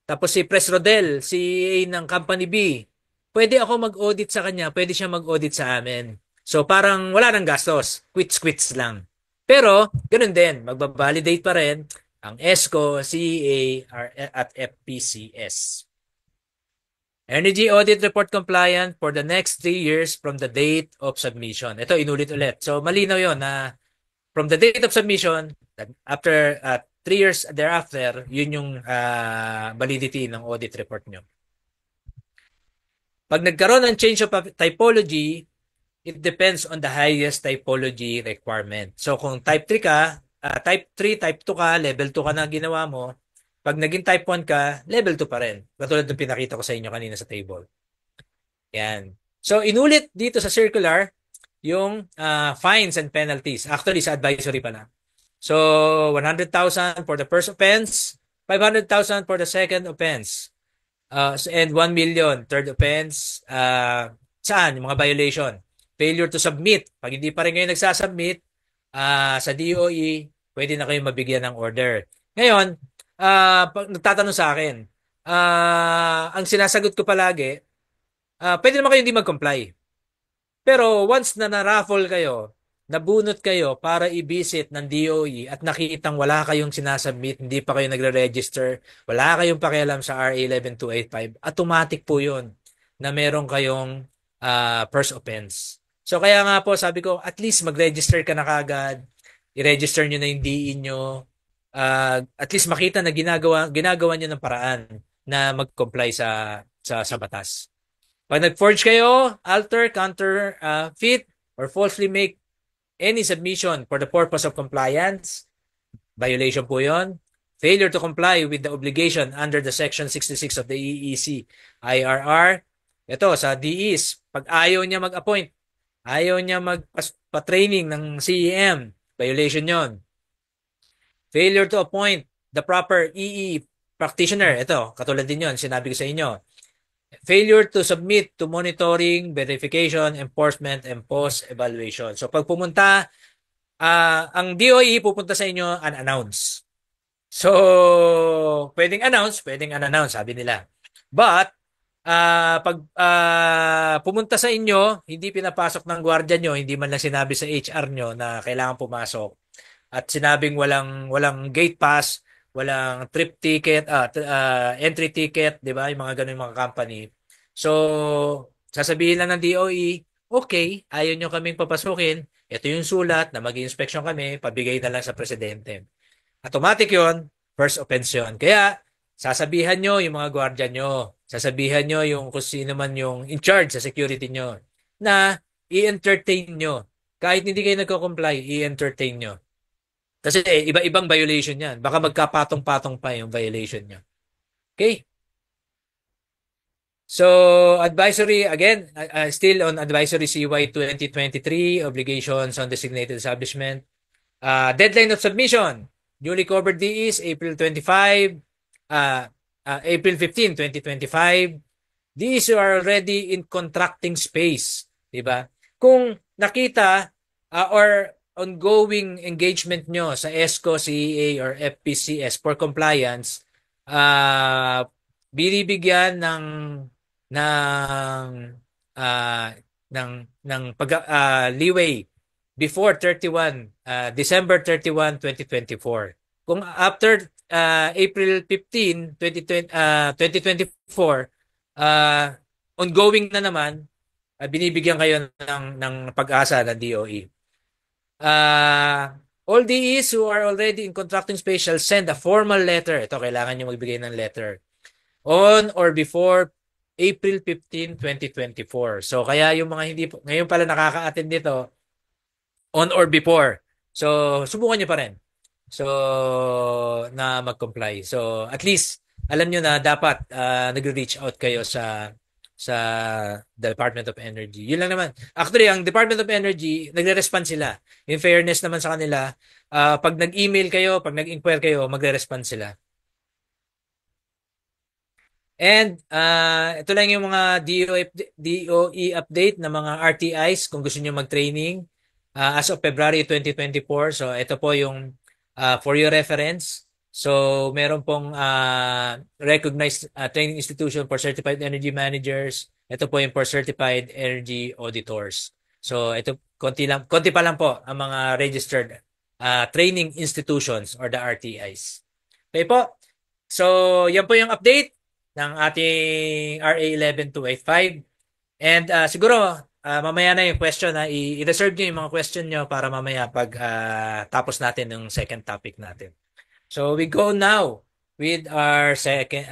Tapos si Pres Rodel, CEA ng company B. Pwede ako mag-audit sa kanya, pwede siya mag-audit sa amin. So parang wala nang gastos, quits lang. Pero ganoon din, magba-validate pa rin ang ESCO, CEA at FPCS. Energy audit report compliant for the next 3 years from the date of submission. Ito inulit ulit. So malinaw 'yon na from the date of submission, after 3 years thereafter, yun yung validity ng audit report nyo. Pag nagkaroon ng change of typology, it depends on the highest typology requirement. So kung type 3 ka, type 3, type 2 ka, level 2 ka na ginawa mo, pag naging type 1 ka, level 2 pa rin. Katulad ng pinakita ko sa inyo kanina sa table. Yan. So inulit dito sa circular yung fines and penalties. Actually sa advisory pala. So 100,000 for the first offense, 500,000 for the second offense. And 1 million third offense. Saan? Yung mga violation. Failure to submit. Pag hindi pa rin kayo nagsasubmit sa DOE, pwede na kayo mabigyan ng order. Ngayon, pag nagtatanong sa akin, ang sinasagot ko palagi, pwede naman kayo hindi mag-comply. Pero once na na-raffle kayo, nabunot kayo para i-visit ng DOE at nakitang wala kayong sinasubmit, hindi pa kayo nagre-register, wala kayong pakialam sa RA 11285, automatic po yun na meron kayong first offense. So kaya nga po sabi ko, at least mag-register ka na kagad, i-register nyo na yung DE nyo, at least makita na ginagawa nyo ng paraan na mag-comply sa batas. Pag nag-forge kayo, alter, counterfeit, or falsely make any submission for the purpose of compliance, violation po yon. Failure to comply with the obligation under the Section 66 of the EEC IRR. Ito, sa DEs, pag ayaw niya mag-appoint, ayaw niya magpa-training ng CEM, violation yon. Failure to appoint the proper EE practitioner, ito, katulad din yon, sinabi ko sa inyo. Failure to submit to monitoring, verification, enforcement, and post-evaluation. So pag pumunta, ang DOE pupunta sa inyo unannounced. So, pwedeng announce, pwedeng unannounce, sabi nila. But, pag pumunta sa inyo, hindi pinapasok ng gwardiya nyo, hindi man lang sinabi sa HR nyo na kailangan pumasok, at sinabing walang gate pass, walang trip ticket, entry ticket, 'di ba? Yung mga ganung mga company. So, sasabihin lang ng DOE, okay, ayaw nyo kaming papasukin, ito yung sulat na mag-inspection kami, pabigay na lang sa presidente. Automatic 'yon, first offense 'yon. Kaya, sasabihan nyo yung mga gwardiya nyo, sasabihan nyo yung kung sino man yung in charge sa security nyo, na i-entertain nyo. Kahit hindi kayo nagko-comply, i-entertain nyo. Kasi iba-ibang violation yan. Baka magkapatong-patong pa yung violation nyo. Okay? So, advisory, again, still on advisory CY 2023, obligations on designated establishment. Deadline of submission, newly covered DEs, April 25, April 15, 2025. These are already in contracting space. Diba? Kung nakita or ongoing engagement nyo sa ESCO, CEA, or FPCS for compliance, binibigyan ng leeway before December 31, 2024. Kung after April 15, 2024, ongoing na naman, binibigyan kayo ng pag-asa ng DOE. All DEs who are already in contracting space shall send a formal letter. Ito, kailangan nyo magbigay ng letter. On or before April 15, 2024. So, kaya yung mga hindi, ngayon pala nakaka-attend dito, on or before. So, subukan nyo pa rin. So, na mag-comply. So, at least, alam nyo na dapat nag-reach out kayo sa Department of Energy. Yun lang naman. Actually, ang Department of Energy, nagre-respond sila. In fairness naman sa kanila, pag nag-email kayo, pag nag-inquire kayo, magre-respond sila. And ito lang yung mga DOE update na mga RTIs kung gusto niyo mag-training as of February 2024. So, ito po yung for your reference. So, meron pong recognized training institution for certified energy managers. Ito po yung for certified energy auditors. So, ito konti pa lang po ang mga registered training institutions or the RTIs. Okay po. So, yan po yung update ng ating RA 11285. And siguro mamaya na yung question na i-reserve niyo yung mga question niyo para mamaya pag tapos natin yung second topic natin. So we go now with our second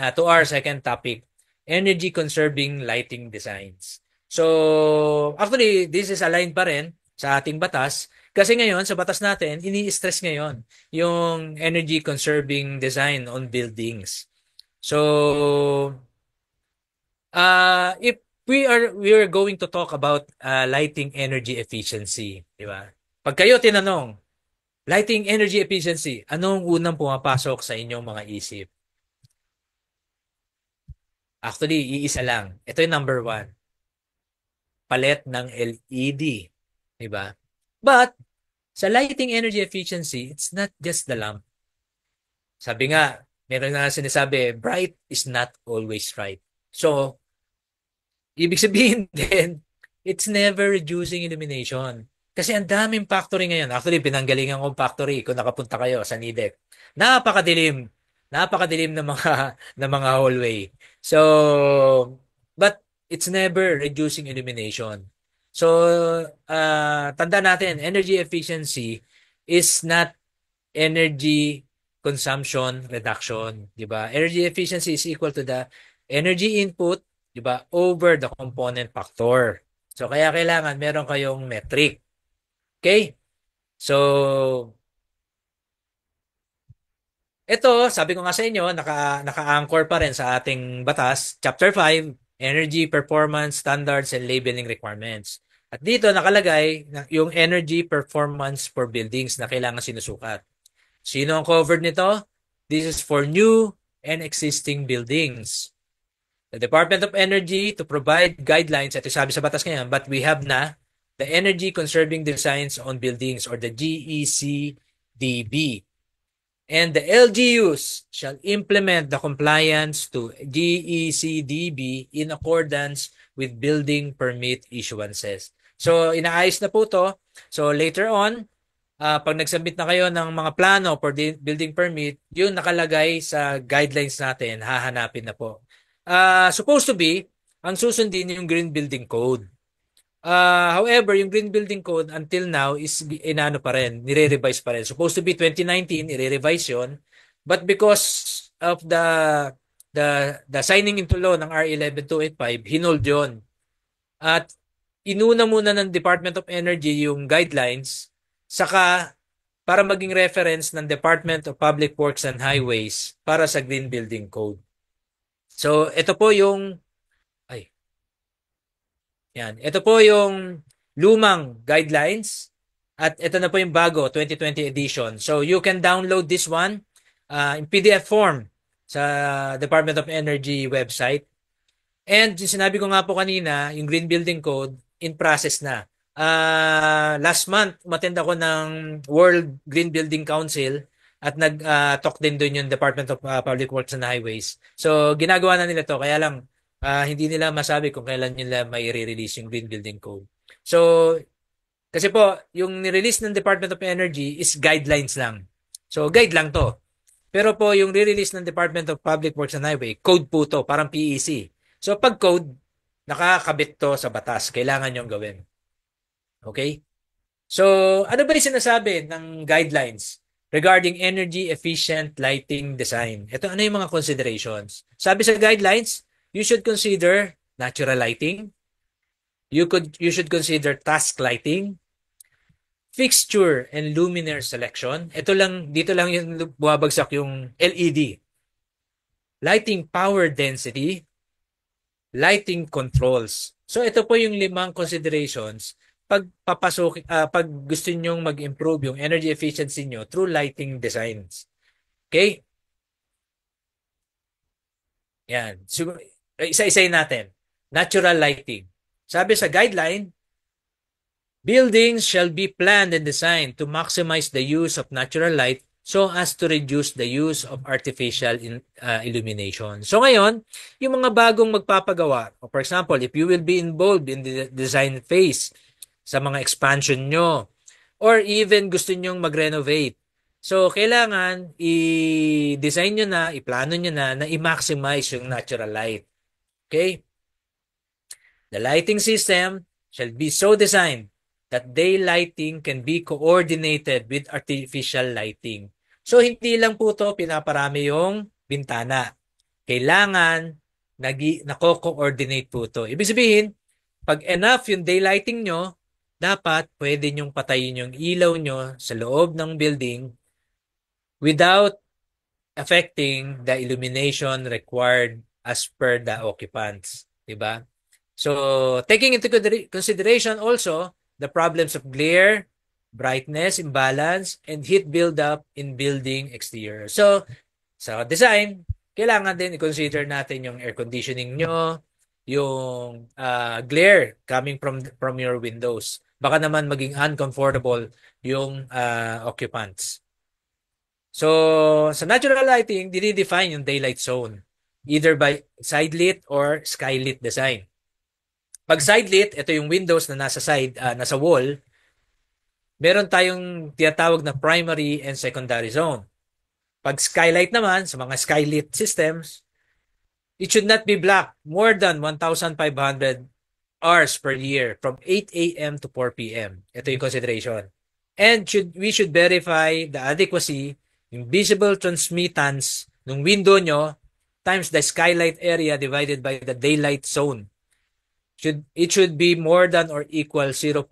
topic, energy conserving lighting designs. So actually this is aligned pa rin sa ating batas kasi ngayon sa batas natin ini-stress ngayon yung energy conserving design on buildings. So if we are going to talk about lighting energy efficiency, di ba? Pag kayo tinanong, lighting energy efficiency, anong unang pumapasok sa inyong mga isip? Actually, iisa lang. Ito yung number one. Palet ng LED. Diba? But, sa lighting energy efficiency, it's not just the lamp. Sabi nga, meron na sinasabi, bright is not always right. So, ibig sabihin din, it's never reducing illumination. Kasi ang daming factory ngayon. Actually, pinanggalingan kong factory kung nakapunta kayo sa NIDEC. Napakadilim. Napakadilim ng mga hallway. So, but it's never reducing illumination. So, tanda natin, energy efficiency is not energy consumption reduction, 'di ba? Energy efficiency is equal to the energy input, 'di ba, over the component factor. So, kaya kailangan meron kayong metric. Okay? So, ito, sabi ko nga sa inyo, naka-anchor pa rin sa ating batas, Chapter 5, Energy Performance Standards and Labeling Requirements. At dito nakalagay yung energy performance for buildings na kailangan sinusukat. Sino ang covered nito? This is for new and existing buildings. The Department of Energy to provide guidelines, ito sabi sa batas ngayon, but we have na the Energy Conserving Designs on Buildings or the GECDB. And the LGUs shall implement the compliance to GECDB in accordance with building permit issuances. So, inaayos na po to. So, later on, pag nagsubmit na kayo ng mga plano for building permit, yung nakalagay sa guidelines natin, hahanapin na po. Supposed to be, ang susundin yung Green Building Code. However, yung Green Building Code until now is inano pa rin, nire-revise pa rin. Supposed to be 2019, i-revise yun. But because of the signing into law ng R 11285, hinold yun. At inuna muna ng Department of Energy yung guidelines, saka para maging reference ng Department of Public Works and Highways para sa Green Building Code. So, ito po yung ito po yung lumang guidelines at ito na po yung bago 2020 edition. So you can download this one in PDF form sa Department of Energy website. And yung sinabi ko nga po kanina, yung Green Building Code in process na. Last month, umattend ako ng World Green Building Council at nag-talk din doon yung Department of Public Works and Highways. So ginagawa na nila to, kaya lang hindi nila masabi kung kailan nila may i-release yung Green Building Code. So, kasi po, yung ni-release ng Department of Energy is guidelines lang. So, guide lang to. Pero po, yung re-release ng Department of Public Works and Highway, code po to, parang PEC. So, pag code, nakakabit to sa batas. Kailangan yung gawin. Okay? So, ano ba yung sinasabi ng guidelines regarding energy efficient lighting design? Ito, ano yung mga considerations? Sabi sa guidelines, you should consider natural lighting. You should consider task lighting, fixture and luminaire selection. Dito lang yung bumabagsak yung LED. Lighting power density, lighting controls. So ito po yung 5 considerations pag gusto niyo mag-improve yung energy efficiency niyo through lighting designs. Okay? Yan. So, isa-isay natin. Natural lighting. Sabi sa guideline, buildings shall be planned and designed to maximize the use of natural light so as to reduce the use of artificial illumination. So ngayon, yung mga bagong magpapagawa, for example, if you will be involved in the design phase sa mga expansion nyo, or even gusto nyong mag-renovate, so kailangan i-design nyo na, i-plano nyo na i-maximize yung natural light. Okay? The lighting system shall be so designed that day lighting can be coordinated with artificial lighting. So, hindi lang po ito pinaparami yung bintana. Kailangan nako-coordinate po ito. Ibig sabihin, pag enough yung day lighting nyo, dapat pwede nyong patayin yung ilaw nyo sa loob ng building without affecting the illumination required as per the occupants. Diba? So, taking into consideration also the problems of glare, brightness, imbalance, and heat buildup in building exterior. So, sa design, kailangan din i-consider natin yung air conditioning nyo, yung glare coming from your windows. Baka naman maging uncomfortable yung occupants. So, sa natural lighting, dinidefine yung daylight zone either by side lit or skylit design. Pag side lit, ito yung windows na nasa side, nasa wall, meron tayong tinatawag na primary and secondary zone. Pag skylight naman, sa mga skylit systems, it should not be black more than 1,500 hours per year from 8 a.m. to 4 p.m. Ito yung consideration. And we should verify the adequacy, yung visible transmittance ng window nyo times the skylight area divided by the daylight zone. It should be more than or equal 0.08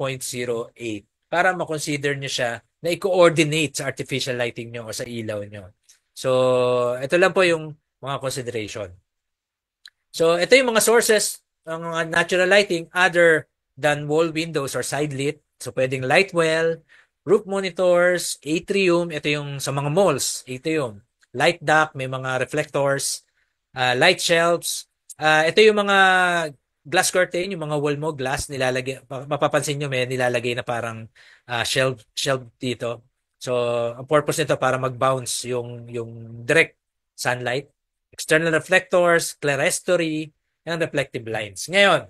para ma-consider nyo siya na i-coordinate sa artificial lighting nyo o sa ilaw nyo. So, ito lang po yung mga consideration. So, ito yung mga sources ng mga natural lighting other than wall windows or side lit. So, pwedeng light well, roof monitors, atrium, ito yung sa mga malls, atrium. Light duct, may mga reflectors, light shelves. Ito yung mga glass curtain, yung mga wall mo, glass, nilalagay, mapapansin nyo may nilalagay na parang shelf dito. So, ang purpose nito para mag-bounce yung direct sunlight. External reflectors, clerestory, and reflective blinds. Ngayon,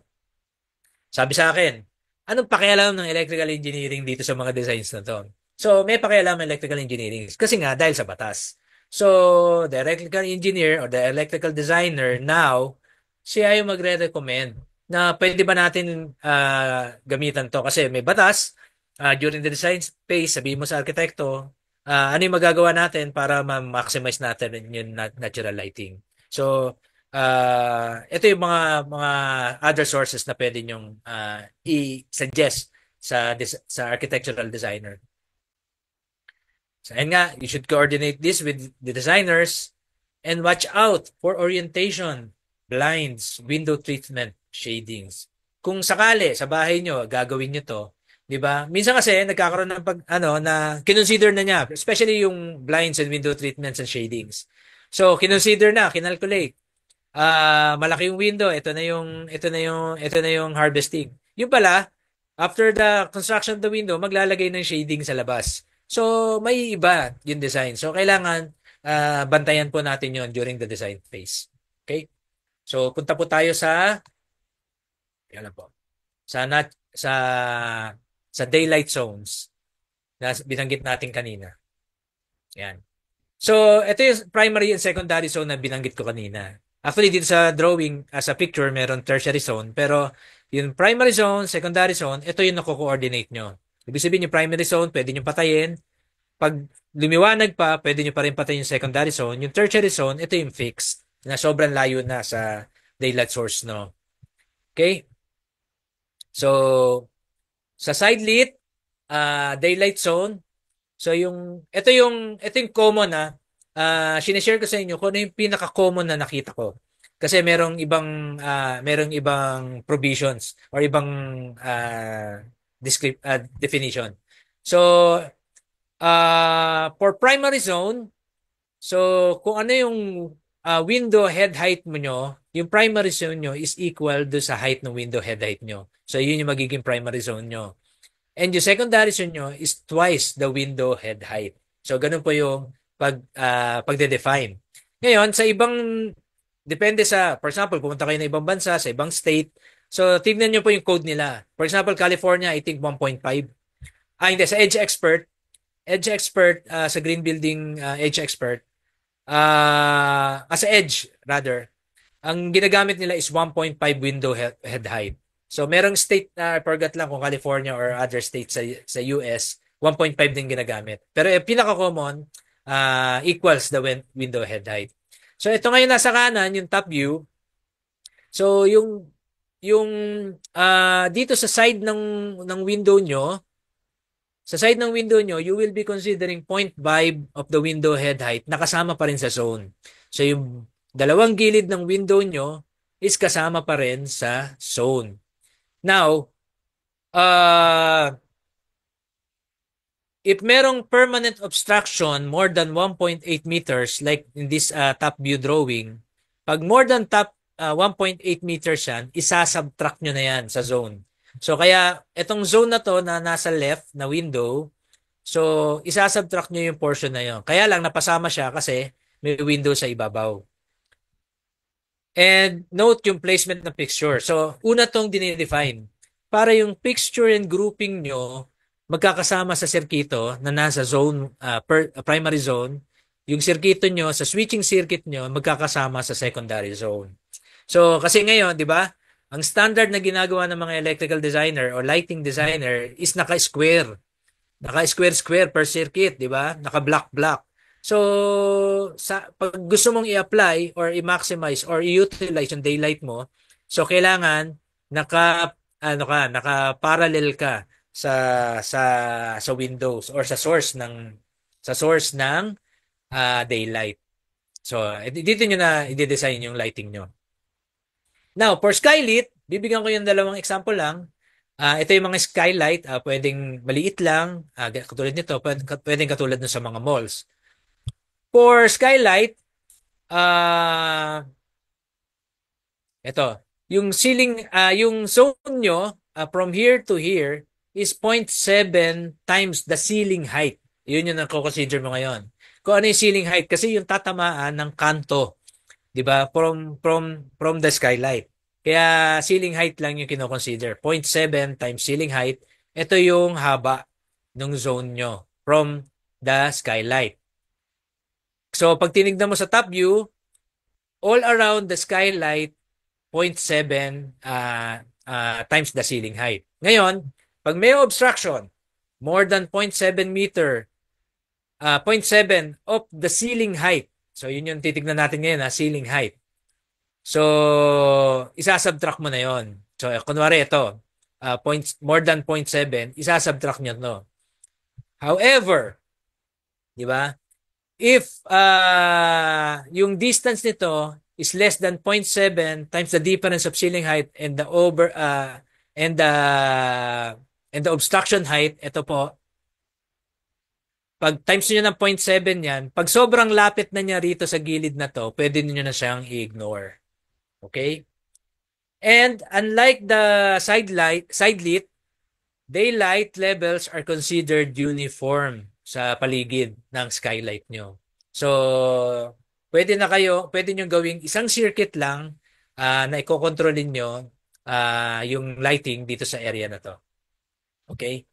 sabi sa akin, anong pakialam ng electrical engineering dito sa mga designs na to? So, may pakialam ng electrical engineering kasi nga dahil sa batas. So, the electrical engineer or the electrical designer now, siya yung magre-recommend na pwede ba natin gamitan to kasi may batas during the design phase, sabihin mo sa arkitekto, ano yung magagawa natin para ma-maximize natin yung natural lighting. So, ito yung mga other sources na pwede nyong i-suggest sa architectural designer. So, ayun nga, you should coordinate this with the designers and watch out for orientation, blinds, window treatment, shadings. Kung sakali sa bahay nyo, gagawin nyo to, di ba? Minsan kasi nagkakaroon ng na kinonsider na niya, especially yung blinds and window treatments and shadings. So, kinonsider na, kinalculate. Malaki yung window, ito na yung harvesting. Yung pala, after the construction of the window, maglalagay ng shading sa labas. So, may iba yung design. So, kailangan bantayan po natin yon during the design phase. Okay? So, punta po tayo sa daylight zones na binanggit natin kanina. Yan. So, ito yung primary and secondary zone na binanggit ko kanina. Actually, dito sa drawing, sa picture, meron tertiary zone. Pero, yung primary zone, secondary zone, ito yung nako-coordinate nyo. Ibig sabihin yung primary zone, pwede nyo patayin. Pag lumiwanag pa, pwede nyo pa rin patayin yung secondary zone. Yung tertiary zone, ito yung fixed na sobrang layo na sa daylight source, no? Okay? So, sa side lit, daylight zone, so ito yung common sinishare ko sa inyo kung ano yung pinaka-common na nakita ko. Kasi merong ibang provisions or ibang definition. So, for primary zone, so kung ano yung window head height mo nyo, yung primary zone nyo is equal do sa height ng window head height nyo. So, yun yung magiging primary zone nyo. And yung secondary zone nyo is twice the window head height. So, ganun po yung pagde-define. Ngayon, sa depende sa, for example, pumunta kayo na ibang bansa, sa ibang state. So, tignan nyo po yung code nila. For example, California, I think 1.5. Hindi, sa Edge Expert, sa Green Building Edge Expert, sa Edge, rather, ang ginagamit nila is 1.5 window head height. So, merong state na, I forgot lang kung California or other states sa US, 1.5 din ginagamit. Pero pinaka-common, equals the window head height. So, ito ngayon nasa kanan, yung top view. So, yung dito sa side ng window nyo, you will be considering 0.5 of the window head height na kasama pa rin sa zone. So, yung dalawang gilid ng window nyo, is kasama pa rin sa zone. Now, uh, if merong permanent obstruction more than 1.8 meters, like in this top view drawing, pag more than 1.8 meters yan, isasubtract nyo na yan sa zone. So kaya itong zone na to na nasa left na window, so isasubtract nyo yung portion na yun. Kaya lang napasama siya kasi may window sa ibabaw. And note yung placement ng fixture. So una tong dinidefine. Para yung fixture and grouping nyo magkakasama sa sirkito na nasa zone, primary zone, yung sirkito nyo sa switching circuit nyo magkakasama sa secondary zone. So kasi ngayon, di ba, ang standard na ginagawa ng mga electrical designer or lighting designer is naka-square. Naka-square per circuit, di ba? Naka-block. So pag gusto mong i-apply or i-maximize or i-utilize yung daylight mo, so kailangan naka-parallel ka sa windows or sa source ng daylight. So dito nyo na i-design yung lighting nyo. Now, for skylight, bibigyan ko yung dalawang example lang. Ito yung mga skylight, pwedeng maliit lang, katulad nito, pwedeng katulad nun sa mga malls. For skylight, ito, yung ceiling, yung zone nyo from here to here is 0.7 times the ceiling height. Yun yung nako-consider mo ngayon. Kung ano yung ceiling height? Kasi yung tatamaan ng kanto, di ba? From the skylight. Kaya ceiling height lang yung kino-consider. 0.7 times ceiling height. Ito yung haba ng zone nyo from the skylight. So, pag tinignan mo sa top view, all around the skylight, 0.7 times the ceiling height. Ngayon, pag may obstruction, more than 0.7 meter, 0.7 of the ceiling height. So, yun yung titignan natin ngayon, ceiling height. So, isasubtract mo na yon. So, kunwari ito, more than 0.7, isasubtract nyo to. However, di ba, if yung distance nito is less than 0.7 times the difference of ceiling height and the obstruction height, ito po, pag times nyo ng 0.7 yan, pag sobrang lapit na niya rito sa gilid na to, pwede niyo na siyang i-ignore. Okay? And unlike the side lit, daylight levels are considered uniform sa paligid ng skylight nyo. So, pwede nyo gawing isang circuit lang na ikokontrolin nyo yung lighting dito sa area na to. Okay?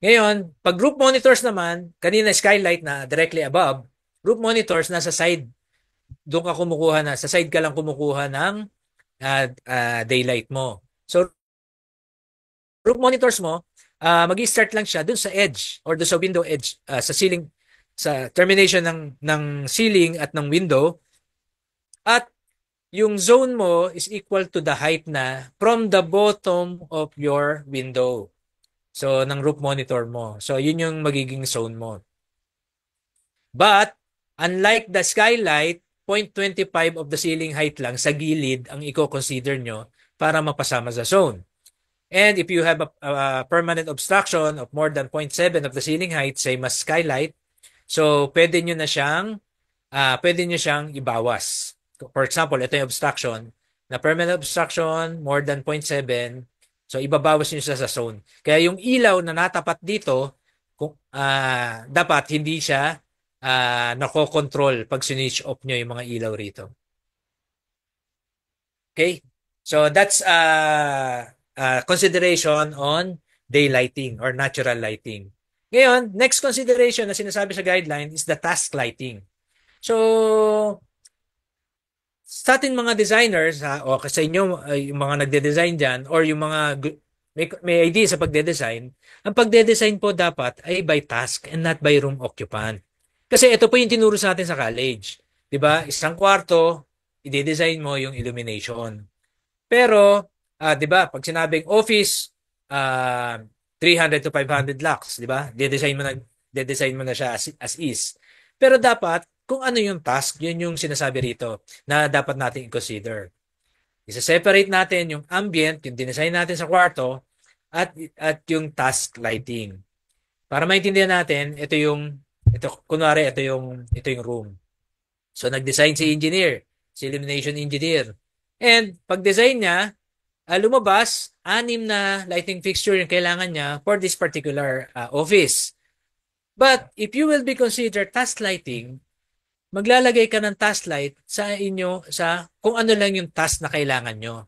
Ngayon, pag group monitors naman, kanina skylight na directly above, group monitors nasa side, doon ka kumukuha sa side ka lang kumukuha ng daylight mo. So, group monitors mo, mag-i-start lang siya doon sa edge or doon sa window edge, sa ceiling, sa termination ng ceiling at ng window. At yung zone mo is equal to the height na from the bottom of your window. So, ng roof monitor mo. So, yun yung magiging zone mo. But, unlike the skylight, 0.25 of the ceiling height lang sa gilid ang i-consider nyo para mapasama sa zone. And if you have a permanent obstruction of more than 0.7 of the ceiling height, same as skylight, so pwede nyo siyang ibawas. For example, ito yung obstruction. Na permanent obstruction, more than 0.7, so ibabawas nyo siya sa zone. Kaya yung ilaw na natapat dito, dapat hindi siya nako-control pag switch off nyo yung mga ilaw rito. Okay? So that's consideration on daylighting or natural lighting. Ngayon, next consideration na sinasabi sa guideline is the task lighting. So, sa ating mga designers, o sa inyo, yung mga nagde-design dyan, or yung mga may idea sa pagde-design, ang pagde-design po dapat ay by task and not by room occupant. Kasi ito po yung tinuro sa atin sa college. Diba? Isang kwarto, i-design mo yung illumination. Pero, diba, pag sinabing office, 300 to 500 lux, diba? De-design mo na siya as is. Pero dapat, kung ano yung task, yun yung sinasabi rito na dapat natin i-consider. Isa-separate natin yung ambient, yung dinesign natin sa kwarto, at yung task lighting. Para maintindihan natin, ito yung room. So nag-design si engineer, si illumination engineer. And pag-design niya, lumabas, 6 na lighting fixture yung kailangan niya for this particular office. But if you will be consider task lighting, maglalagay ka ng task light sa kung ano lang yung task na kailangan nyo.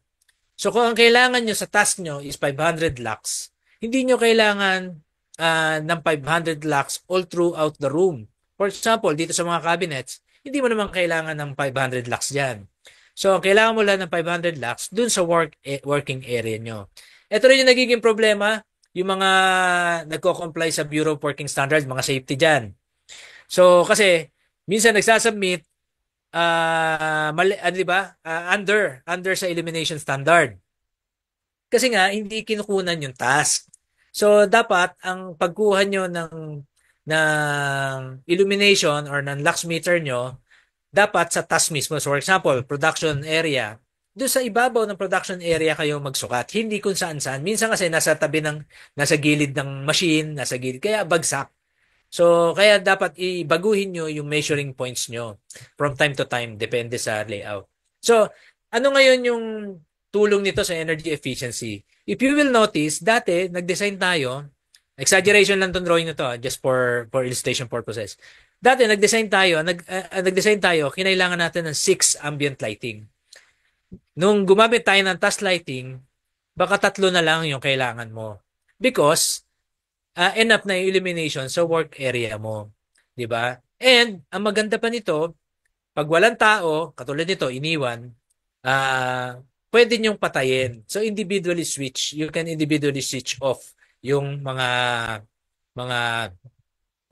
So kung ang kailangan nyo sa task nyo is 500 lux, hindi nyo kailangan ng 500 lux all throughout the room. For example, dito sa mga cabinets, hindi mo naman kailangan ng 500 lux dyan. So, kailangan mo lang ng 500 lux dun sa working area nyo. Ito rin yung nagiging problema, yung mga nagko-comply sa Bureau of Working Standards, mga safety dyan. So, kasi, minsan nagsasubmit, di ba? Under sa illumination standard. Kasi nga, hindi kinukunan yung task. So, dapat, ang pagkuha nyo ng illumination or ng lux meter nyo, dapat sa task mismo. So, for example, production area. Doon sa ibabaw ng production area kayo magsukat. Hindi kung saan-saan. Minsan kasi nasa gilid ng machine, nasa gilid. Kaya bagsak. So, kaya dapat ibaguhin nyo yung measuring points nyo from time to time. Depende sa layout. So, ano ngayon yung tulong nito sa energy efficiency? If you will notice, dati, nag-design tayo, exaggeration lang tong drawing na to, just for illustration purposes. Dati, nag-design tayo, kinailangan natin ng 6 ambient lighting. Nung gumamit tayo ng task lighting, baka 3 na lang yung kailangan mo. Because, enough na yung illumination sa work area mo. Diba? And, ang maganda pa nito, pag walang tao, katulad nito, iniwan, pwede nyong patayin. So, individually switch. You can individually switch off yung mga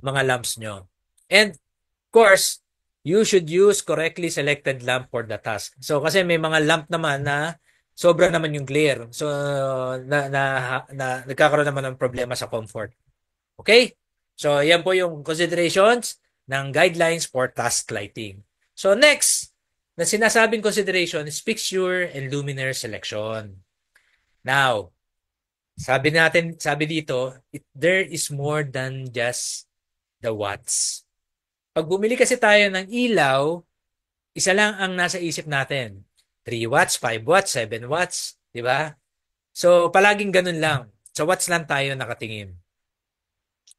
lamps nyo. And, of course, you should use correctly selected lamp for the task. So, kasi may mga lamp naman na sobra naman yung glare. So, nagkakaroon naman ng problema sa comfort. Okay? So, yan po yung considerations ng guidelines for task lighting. So, next, na sinasabing consideration is fixture and luminaire selection. Now, sabi dito, there is more than just the watts. Pag bumili kasi tayo ng ilaw, isa lang ang nasa isip natin. 3 watts, 5 watts, 7 watts, di ba? So, palaging ganun lang. Sa watts lang tayo nakatingin.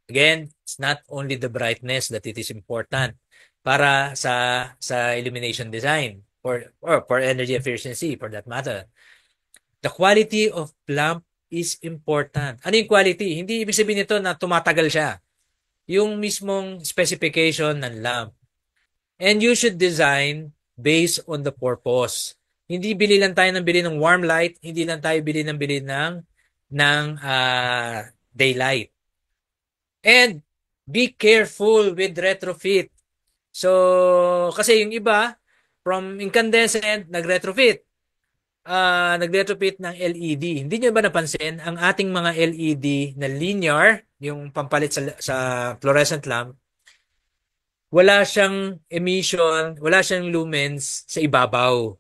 Again, it's not only the brightness that it is important para sa illumination design or for energy efficiency for that matter. The quality of lamp is important. Ano yung quality? Hindi ibig sabihin nito na tumatagal siya. Yung mismong specification ng lamp. And you should design based on the purpose. Hindi bili lang tayo ng warm light, hindi lang tayo bili ng daylight. And be careful with retrofit. So, kasi yung iba, from incandescent, nag-retrofit ng LED. Hindi nyo ba napansin, ang ating mga LED na linear, yung pampalit sa fluorescent lamp, wala siyang emission, wala siyang lumens sa ibabaw.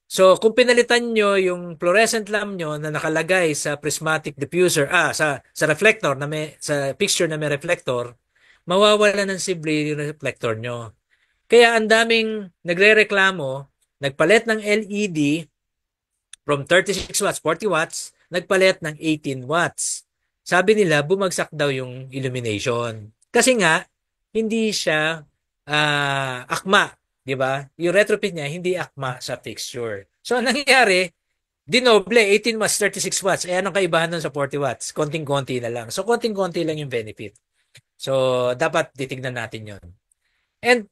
So, kung pinalitan nyo yung fluorescent lamp nyo na nakalagay sa prismatic diffuser, sa reflector, sa fixture na may reflector, mawawala ng simple yung reflector nyo. Kaya ang daming nagre-reklamo, nagpalit ng LED from 36 watts, 40 watts, nagpalit ng 18 watts. Sabi nila, bumagsak daw yung illumination. Kasi nga, hindi siya akma. Diba? Yung retrofit niya, hindi akma sa fixture. So, nangyayari, dinoble, 18 watts, 36 watts. Eh, anong kaibahan nun sa 40 watts? Konting-konti na lang. So, konting-konti lang yung benefit. So, dapat titignan natin yon. And,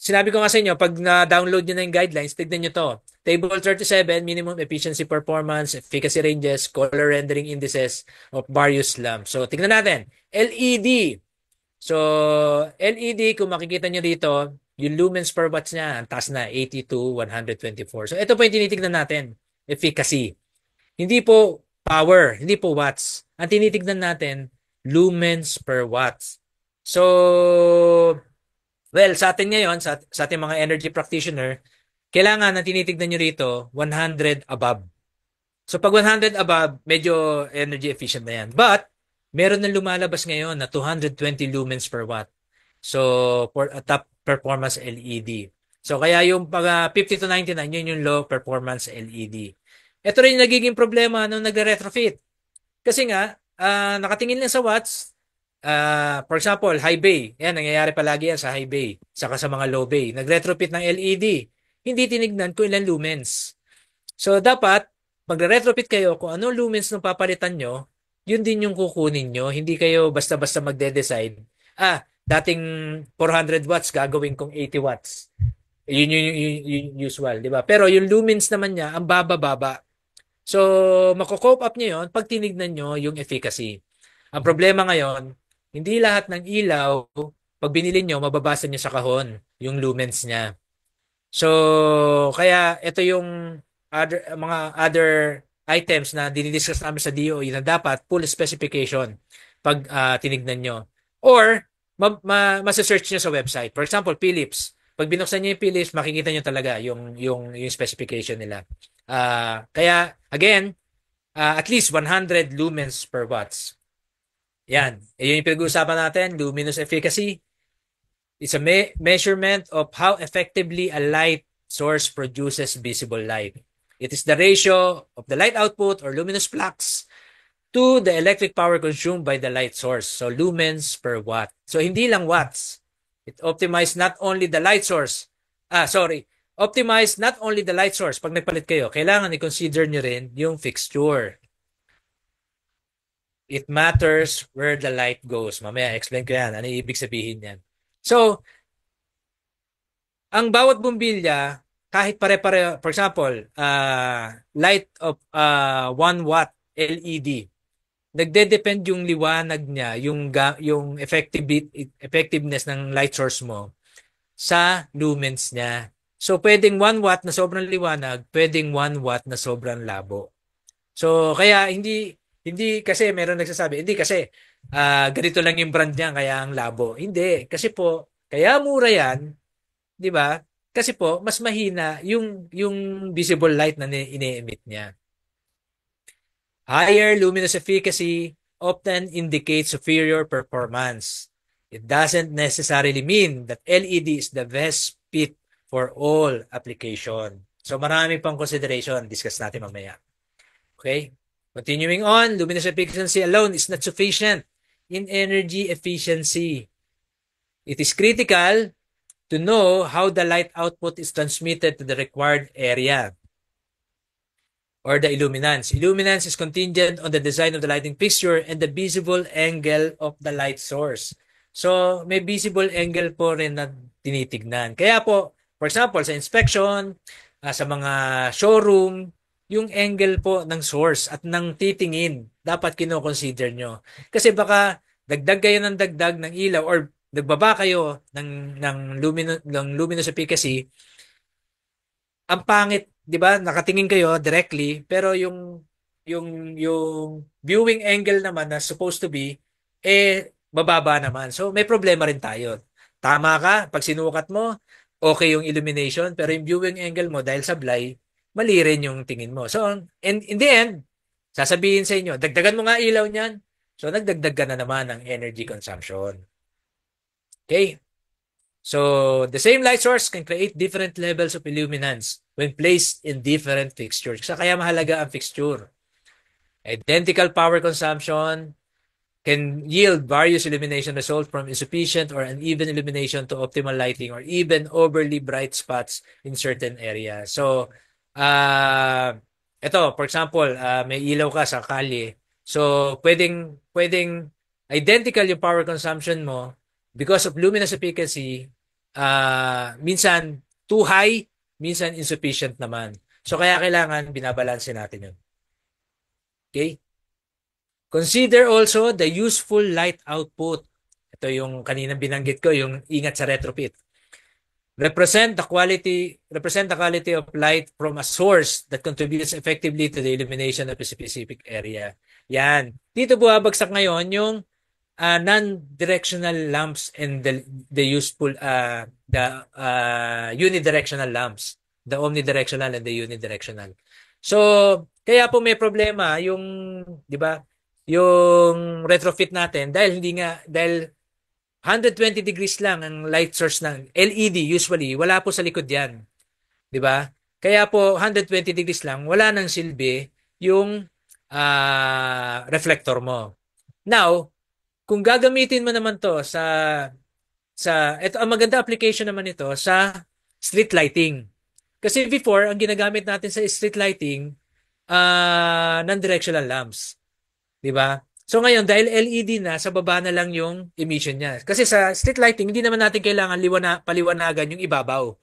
sinabi ko nga sa inyo, pag na-download nyo na yung guidelines, tignan nyo to. Table 37, minimum efficiency performance, efficacy ranges, color rendering indices of various lamps. So, tignan natin. LED. So, LED, kung makikita nyo dito, yung lumens per watts niya, ang taas na, 80 to 124. So, ito po yung tinitignan natin, efficacy. Hindi po power, hindi po watts. Ang tinitignan natin, lumens per watts. So, well, sa atin ngayon, sa ating mga energy practitioner, kailangan na tinitignan nyo rito 100 above. So pag 100 above, medyo energy efficient na yan. But, meron na lumalabas ngayon na 220 lumens per watt. So, for a top performance LED. So, kaya yung pag 50 to 99, yun yung low performance LED. Ito rin yung nagiging problema nung nagre-retrofit. Kasi nga, nakatingin lang sa watts, for example, high bay. Yan, nangyayari palagi yan sa high bay. Saka sa mga low bay. Nag-retrofit ng LED. Hindi tinignan kung ilan lumens. So, dapat, magre-retrofit kayo kung ano lumens nung papalitan nyo, yun din yung kukunin nyo. Hindi kayo basta-basta magde-decide. Dating 400 watts, gagawin kong 80 watts. Yun yung usual, di ba? Pero yung lumens naman niya, ang baba-baba. So, mako-cope up nyo yun pag tinignan nyo yung efficacy. Ang problema ngayon, hindi lahat ng ilaw, pag binili nyo, mababasa nyo sa kahon yung lumens niya. So, kaya ito yung mga other items na dinidiscuss namin sa DOE na dapat full specification pag tinignan nyo. Or, masa-search nyo sa website. For example, Philips. Pag binuksan nyo yung Philips, makikita nyo talaga yung specification nila. Kaya, again, at least 100 lumens per watts. Yan. Yun yung pinag-uusapan natin, luminous efficacy. It's a measurement of how effectively a light source produces visible light. It is the ratio of the light output or luminous flux to the electric power consumed by the light source. So, lumens per watt. So, hindi lang watts. It optimizes not only the light source. Optimize not only the light source. Pag nagpalit kayo, kailangan i-consider nyo rin yung fixture. It matters where the light goes. Mamaya, explain ko yan. Ano ibig sabihin yan? So, ang bawat bumbilya, kahit pare-pare, for example, light of 1 watt LED, nagde-depend yung liwanag niya, yung effectiveness ng light source mo sa lumens niya. So, pwedeng 1 watt na sobrang liwanag, pwedeng 1 watt na sobrang labo. So, kaya hindi kasi meron nagsasabi, hindi kasi ganito lang yung brand niya, kaya ang labo. Hindi, kasi po, kaya mura yan, di ba? Kasi po, mas mahina yung visible light na ine-emit niya. Higher luminous efficacy often indicates superior performance. It doesn't necessarily mean that LED is the best fit for all application. So marami pang consideration, discuss natin mamaya. Okay? Continuing on, luminous efficiency alone is not sufficient in energy efficiency. It is critical to know how the light output is transmitted to the required area or the illuminance. Illuminance is contingent on the design of the lighting fixture and the visible angle of the light source. So, may visible angle po rin na tinitignan. Kaya po, for example, sa inspection, sa mga showroom, yung angle po ng source at ng titingin, dapat kino-consider nyo. Kasi baka dagdag kayo ng dagdag ng ilaw or nagbaba kayo ng luminous efficacy, ang pangit, 'di ba? Nakatingin kayo directly, pero yung viewing angle naman na supposed to be bababa naman. So may problema rin tayo. Tama ka, pag sinukat mo, okay yung illumination, pero yung viewing angle mo dahil sablay, mali rin yung tingin mo. So in the end, sasabihin sa inyo, dagdagan mo nga ilaw niyan. So nagdagdag ka na naman ng energy consumption. Okay? So, the same light source can create different levels of illuminance when placed in different fixtures. Kaya mahalaga ang fixture. Identical power consumption can yield various illumination results from insufficient or uneven illumination to optimal lighting or even overly bright spots in certain areas. So, ito, for example, may ilaw ka sa kalye. So, pwedeng identical yung power consumption mo because of luminous efficacy, minsan too high, minsan insufficient naman. So, kaya kailangan binabalanse natin yun. Okay? Consider also the useful light output. Ito yung kaninang binanggit ko, yung ingat sa retrofit. Represent the quality of light from a source that contributes effectively to the illumination of a specific area. Yan. Dito buwabagsak ngayon yung non-directional lamps and the useful unidirectional lamps. the omnidirectional and the unidirectional. So, kaya po may problema yung, 'di ba? Yung retrofit natin dahil 120 degrees lang ang light source ng LED usually, wala po sa likod 'yan, 'di ba? Kaya po 120 degrees lang, wala nang silbi yung reflector mo. Now, kung gagamitin mo naman 'to sa ito ang maganda application naman ito sa street lighting. Kasi before, ang ginagamit natin sa street lighting, non-directional lamps. Di ba? So ngayon, dahil LED na, sa baba na lang yung emission niya. Kasi sa street lighting, hindi naman natin kailangan paliwanagan yung ibabaw.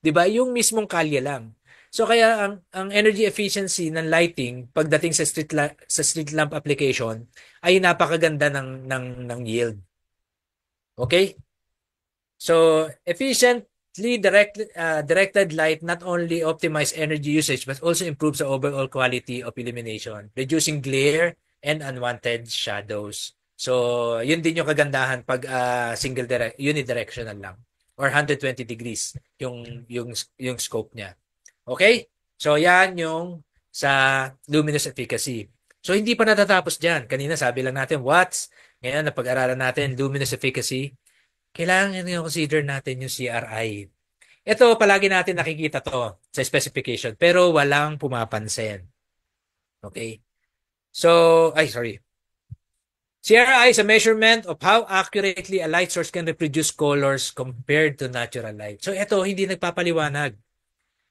Di ba? Yung mismong kalye lang. So kaya ang energy efficiency ng lighting pagdating sa street lamp application ay napakaganda ng yield. Okay? So efficiently directed light not only optimize energy usage but also improves the overall quality of illumination, reducing glare and unwanted shadows. So, yun din yung kagandahan pag unidirectional lang or 120 degrees yung scope niya. Okay? So, yan yung sa luminous efficacy. So, hindi pa natatapos diyan. Kanina sabi lang natin watts. Ngayon, napag-aralan natin luminous efficacy. Kailangan i-consider natin yung CRI. Ito, palagi natin nakikita to sa specification pero walang pumapansin. Okay? So, sorry. CRI is a measurement of how accurately a light source can reproduce colors compared to natural light. So, ito, hindi nagpapaliwanag.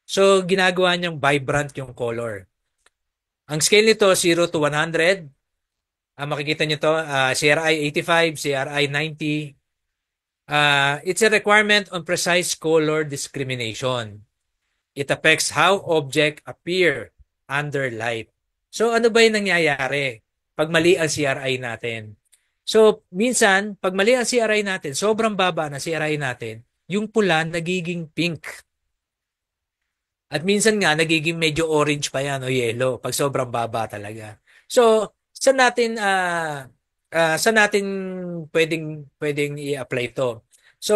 So, ginagawa niyang vibrant yung color. Ang scale nito, 0 to 100. Makikita niyo to, CRI 85, CRI 90. It's a requirement on precise color discrimination. It affects how objects appear under light. So, ano ba yung nangyayari pag mali ang CRI natin? So, minsan, pag mali ang CRI natin, sobrang baba na CRI natin, yung pula nagiging pink. At minsan nga, nagiging medyo orange pa yan o yellow pag sobrang baba talaga. So, saan natin pwedeng i-apply to? So,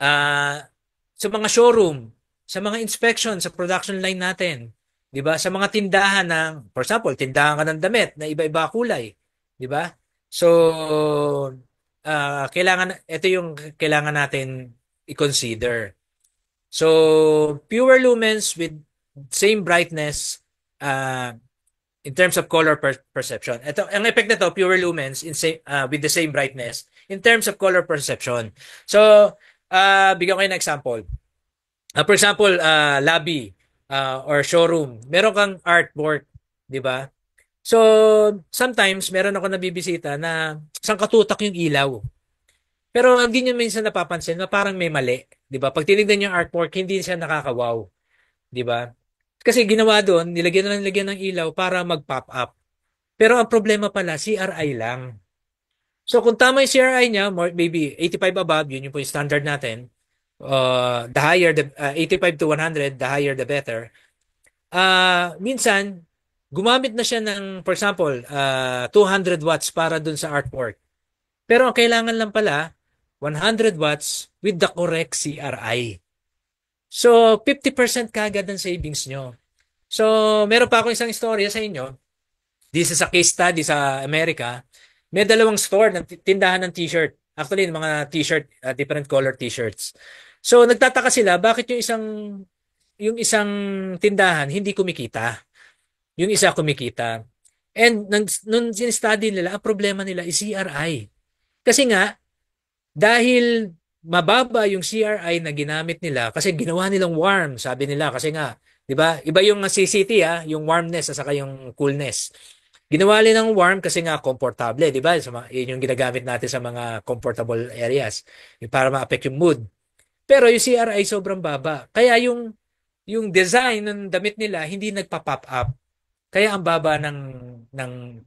sa mga showroom, sa mga inspection, sa production line natin, 'di ba? Sa mga tindahan ng, for example, tindahan ka ng damit na iba-iba kulay, 'di ba? So, ito yung kailangan natin i-consider. So, fewer lumens with same brightness in terms of color perception. Ito, ang effect nito, fewer lumens with the same brightness in terms of color perception. So, bigyan ko kayo ng example. For example, lobby or showroom, meron kang artwork, di ba? So, sometimes, meron ako nabibisita na sangkatutak yung ilaw. Pero hindi nyo minsan napapansin na parang may mali, di ba? Pag tinignan yung artwork, hindi siya nakakawaw, di ba? Kasi ginawa doon, nilagyan ng ilaw para mag-pop up. Pero ang problema pala, CRI lang. So, kung tama yung CRI niya, maybe 85 above, yun yung po yung standard natin. The higher, 85 to 100, the higher the better. Minsan, gumamit na siya ng, for example, 200 watts para dun sa artwork. Pero ang kailangan lang pala, 100 watts with the correct CRI. So, 50% kagad ang savings nyo. So, meron pa ako isang istorya sa inyo. This is a case study sa Amerika. May dalawang store ng tindahan ng t-shirt. Actually, mga t-shirt, different color t-shirts. So, nagtataka sila, bakit yung isang tindahan hindi kumikita? Yung isa kumikita. And nung sin-study nila, ang problema nila is CRI. Kasi nga, dahil mababa yung CRI na ginamit nila, kasi ginawa nilang warm, sabi nila, kasi nga, di ba? Iba yung CCT, yung warmness at saka yung coolness. Ginawa nilang warm kasi nga komportable, di ba? Yun yung ginagamit natin sa mga comfortable areas para ma-affect yung mood. Pero yung CRI sobrang baba. Kaya yung design ng damit nila hindi nagpa-pop up. Kaya ang baba ng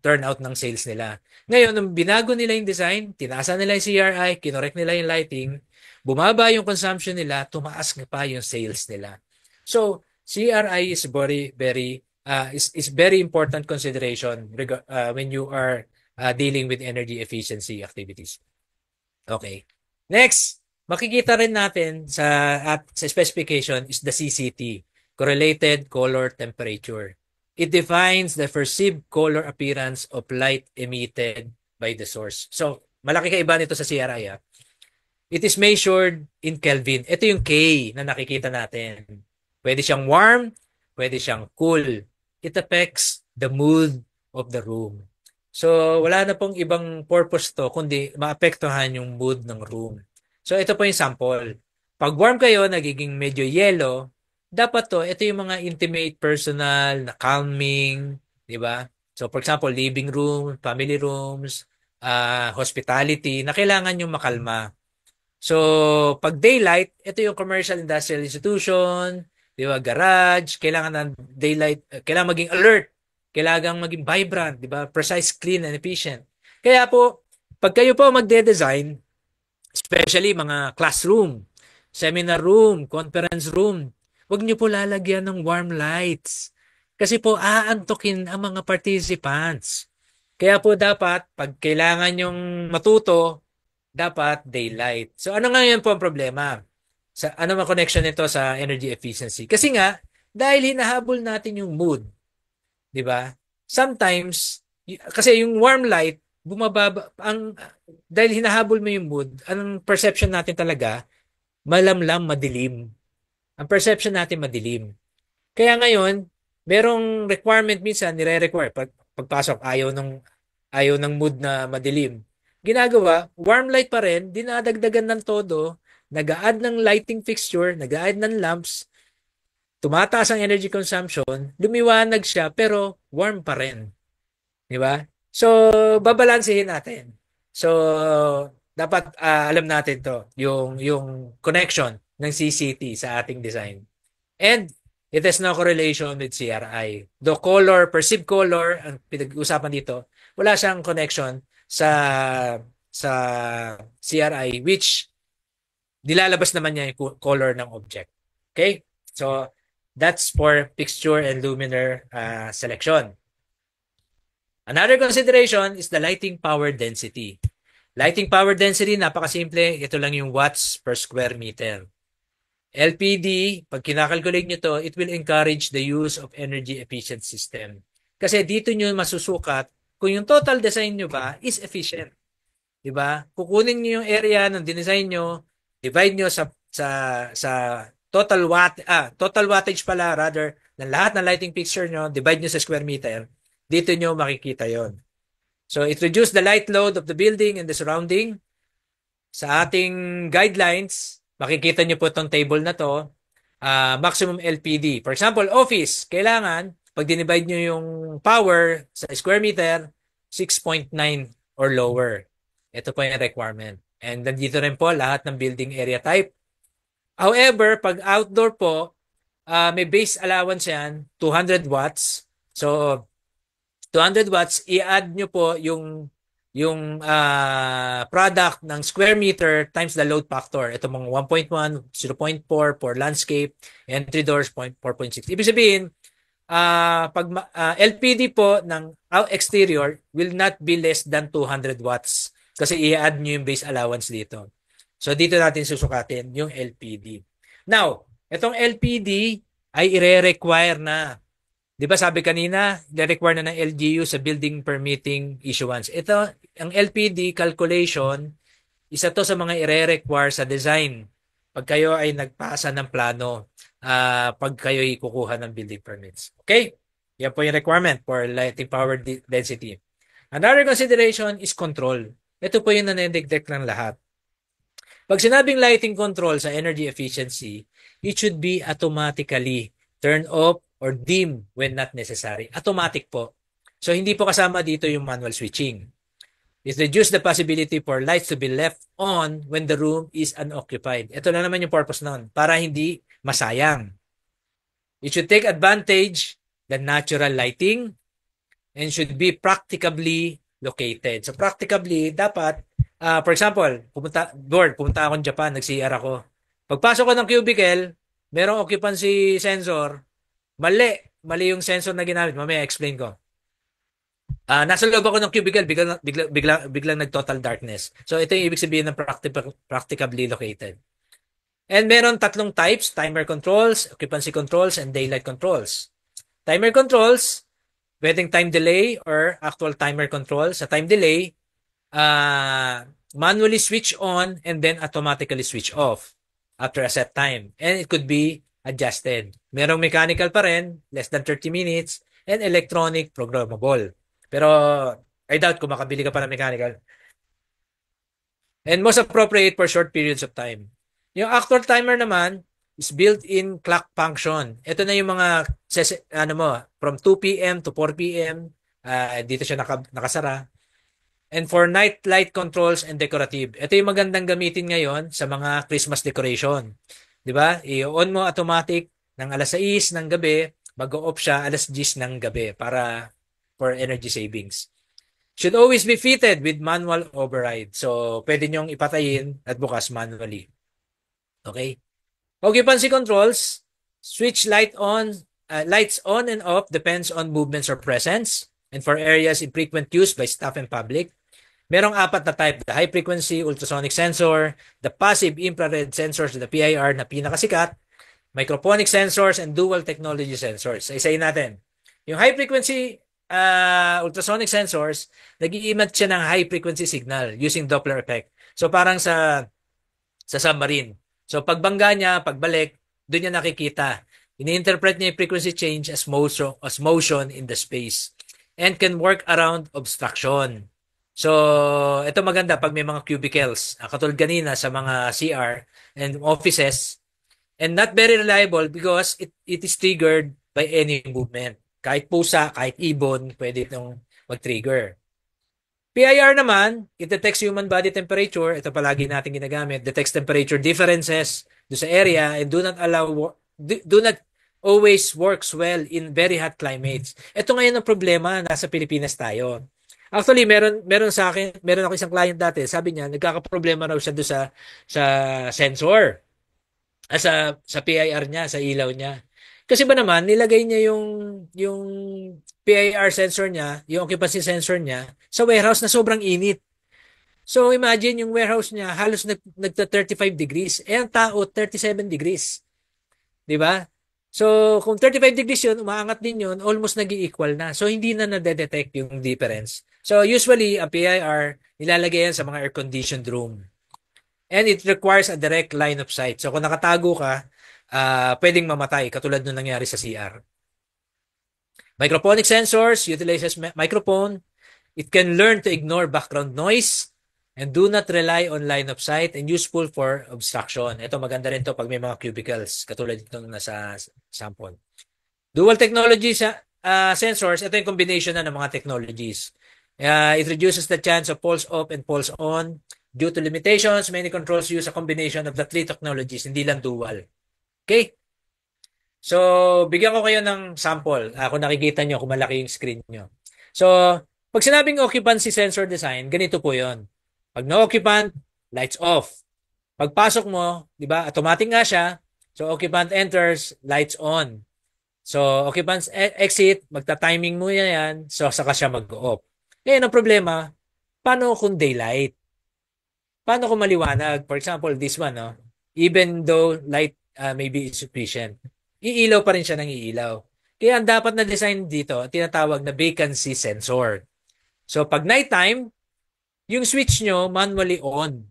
turnout ng sales nila. Ngayon, nung binago nila yung design, tinaasa nila yung CRI, kinorek nila yung lighting, bumaba yung consumption nila, tumaas pa yung sales nila. So, CRI is is very important consideration when you are dealing with energy efficiency activities. Okay. Next, makikita rin natin sa specification is the CCT, Correlated Color Temperature. It defines the perceived color appearance of light emitted by the source. So, malaki kaiba nito sa CRI. It is measured in Kelvin. Ito yung K na nakikita natin. Pwede siyang warm, pwede siyang cool. It affects the mood of the room. So, wala na pong ibang purpose to kundi maapektuhan yung mood ng room. So, ito po yung sample. Pag warm kayo, nagiging medyo yellow, dapat to, ito yung mga intimate, personal, na calming, di ba? So, for example, living room, family rooms, hospitality, na kailangan yung makalma. So, pag daylight, ito yung commercial industrial institution, di ba, garage, kailangan ng daylight, kailangan maging alert, kailangan maging vibrant, di ba, precise, clean, and efficient. Kaya po, pag kayo po magde-design, especially mga classroom, seminar room, conference room, huwag niyo po lalagyan ng warm lights. Kasi po, aantukin ang mga participants. Kaya po dapat, pag kailangan yung matuto, dapat daylight. So ano nga yan po ang problema? Ano ang connection nito sa energy efficiency? Kasi nga, dahil hinahabol natin yung mood, di ba? Sometimes, kasi yung warm light, bumababa, dahil hinahabol mo yung mood, anong perception natin talaga, malamlam, madilim. Ang perception natin madilim. Kaya ngayon, merong requirement minsan, nire-require, pagpasok, ayaw ng mood na madilim. Ginagawa, warm light pa rin, dinadagdagan ng todo, nag-a-add ng lighting fixture, nag-a-add ng lamps, tumataas ang energy consumption, lumiwanag siya, pero warm pa rin. Di ba? So, babalansehin natin. So, dapat alam natin to, yung connection ng CCT sa ating design. And it has no correlation with CRI. The color, perceived color, ang pinag-usapan dito, wala siyang connection sa CRI, which nilalabas naman niya yung color ng object. Okay? So, that's for fixture and luminaire selection. Another consideration is the lighting power density. Lighting power density, napakasimple. Ito lang yung watts per square meter. LPD, pag kinakalculate nyo to, it will encourage the use of energy efficient system. Kasi dito nyo masusukat kung yung total design nyo ba is efficient. Diba? Kukunin nyo yung area ng dinesign nyo, divide nyo sa total wattage pala, rather, ng lahat ng lighting fixture nyo, divide nyo sa square meter. Dito nyo makikita yon. So, it reduces the light load of the building and the surrounding. Sa ating guidelines, makikita nyo po itong table na to, maximum LPD. For example, office, kailangan, pag dinivide nyo yung power sa square meter, 6.9 or lower. Ito po yung requirement. And nandito rin po lahat ng building area type. However, pag outdoor po, may base allowance yan, 200 watts. So, 200 watts, i-add nyo po yung product ng square meter times the load factor. Ito mga 1.1, 0.4 for landscape, entry doors 4.6. Ibig sabihin, pag LPD po ng exterior will not be less than 200 watts kasi i-add nyo yung base allowance dito. So, dito natin susukatin yung LPD. Now, itong LPD ay ire-require na. Di ba sabi kanina, i-require na ng LGU sa building permitting issuance. Ito, ang LPD calculation, isa to sa mga ire-require sa design pag kayo ay nagpasa ng plano, pag kayo ay kukuha ng building permits. Okay? Yan po yung requirement for lighting power density. Another consideration is control. Ito po yung nanedegdect ng lahat. Pag sinabing lighting control sa energy efficiency, it should be automatically turn off or dim when not necessary. Automatic po. So, hindi po kasama dito yung manual switching. It reduces the possibility for lights to be left on when the room is unoccupied. Ito na naman yung purpose nun, para hindi masayang. It should take advantage the natural lighting and should be practicably located. So, practicably, dapat, for example, pumunta akong Japan, nag-CR ako. Pagpasok ko ng cubicle, merong occupancy sensor, mali yung sensor na ginamit. Mamaya explain ko. Nasa loob ako ng cubicle, biglang nag-total darkness. So ito yung ibig sabihin ng practicably located. And meron tatlong types, timer controls, occupancy controls, and daylight controls. Timer controls, pwedeng time delay or actual timer control. Sa time delay, manually switch on and then automatically switch off after a set time. And it could be adjusted. Merong mechanical pa rin, less than 30 minutes, and electronic programmable. Pero I doubt kung makabili ka pa ng mechanical. And most appropriate for short periods of time. Yung actual timer naman is built-in clock function. Ito na yung mga from 2 p.m. to 4 p.m. Dito siya nakasara. And for night light controls and decorative. Ito yung magandang gamitin ngayon sa mga Christmas decoration. 'Di ba? I-on mo automatic ng alas 6 ng gabi, mag-off siya alas 10 ng gabi para for energy savings. Should always be fitted with manual override. So, pwede nyong ipatayin at bukas manually. Okay? Occupancy controls, switch lights on and off depends on movements or presence. And for areas in frequent use by staff and public, merong 4 na type. The high frequency ultrasonic sensor, the passive infrared sensors, the PIR na pinakasikat, microphonic sensors, and dual technology sensors. Isa-isayin natin. Yung high frequency ultrasonic sensors, nag-i-emit siya ng high frequency signal using Doppler effect. So parang sa submarine. So pagbangga niya, pagbalik, doon niya nakikita. Ini-interpret niya yung frequency change as motion in the space and can work around obstruction. So ito maganda pag may mga cubicles, katulad kanina sa mga CR and offices, and not very reliable because it is triggered by any movement. Kahit pusa, kahit ibon, pwede itong mag-trigger. PIR naman, it detects human body temperature. Ito palagi natin ginagamit. Detects temperature differences do sa area and do not always works well in very hot climates. Ito ngayon ang problema, nasa Pilipinas tayo. Actually, meron ako isang client dati, sabi niya, nagkakaproblema raw siya do sa sensor. Sa PIR niya, sa ilaw niya. Kasi ba naman, nilagay niya yung PIR sensor niya, yung occupancy sensor niya, sa warehouse na sobrang init. So imagine yung warehouse niya, halos nagta 35 degrees. Ang tao, 37 degrees. Di ba? So kung 35 degrees yun, umaangat din yun, almost nag-i-equal na. So hindi na na-detect yung difference. So usually, ang PIR, nilalagay yan sa mga air-conditioned room. And it requires a direct line of sight. So kung nakatago ka, pwedeng mamatay, katulad nung nangyari sa CR. Microphonic sensors utilizes microphone. It can learn to ignore background noise and do not rely on line of sight and useful for obstruction. Ito maganda rin to pag may mga cubicles, katulad itong nasa sample. Dual technology sensors, ito yung combination na ng mga technologies. It reduces the chance of pulse off and pulse on. Due to limitations, many controls use a combination of the 3 technologies, hindi lang dual. Okay? So, bigyan ko kayo ng sample. Kung nakikita nyo, kung malaki yung screen nyo. So, pag sinabing occupancy sensor design, ganito po yon. Pag no-occupant, lights off. Pagpasok mo, di ba, automatic nga siya. So, occupant enters, lights on. So, occupant exit, magta-timing mo yan. So, saka siya mag-off. Ngayon, ang problema, paano kung daylight? Paano kung maliwanag? For example, this one, no? Even though light may be insufficient, iilaw pa rin siya ng iilaw. Kaya ang dapat na design dito, tinatawag na vacancy sensor. So pag nighttime, yung switch nyo manually on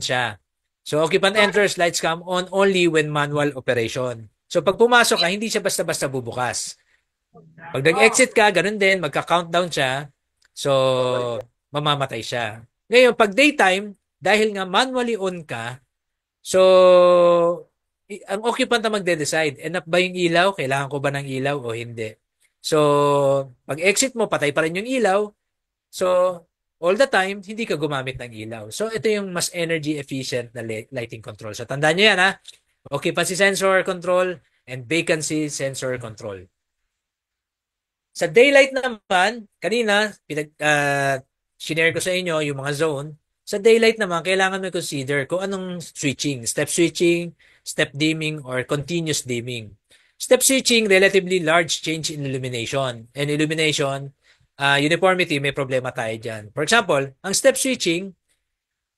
siya. So occupant enters, lights come on only when manual operation. So pag pumasok ka, hindi siya basta-basta bubukas. Pag nag-exit ka, ganun din, magka-countdown siya. So mamamatay siya. Ngayon, pag daytime, dahil nga manually on ka, so, ang occupant na magde-decide, enough ba yung ilaw? Kailangan ko ba ng ilaw o hindi? So, pag exit mo, patay pa rin yung ilaw. So, all the time, hindi ka gumamit ng ilaw. So, ito yung mas energy efficient na lighting control. So, tandaan nyo yan ha. Occupancy sensor control and vacancy sensor control. Sa daylight naman, kanina, shinare ko sa inyo yung mga zone. Sa daylight naman, kailangan mo consider kung anong switching. Step switching, step dimming, or continuous dimming. Step switching, relatively large change in illumination. And illumination, uniformity, may problema tayo dyan. For example, ang step switching,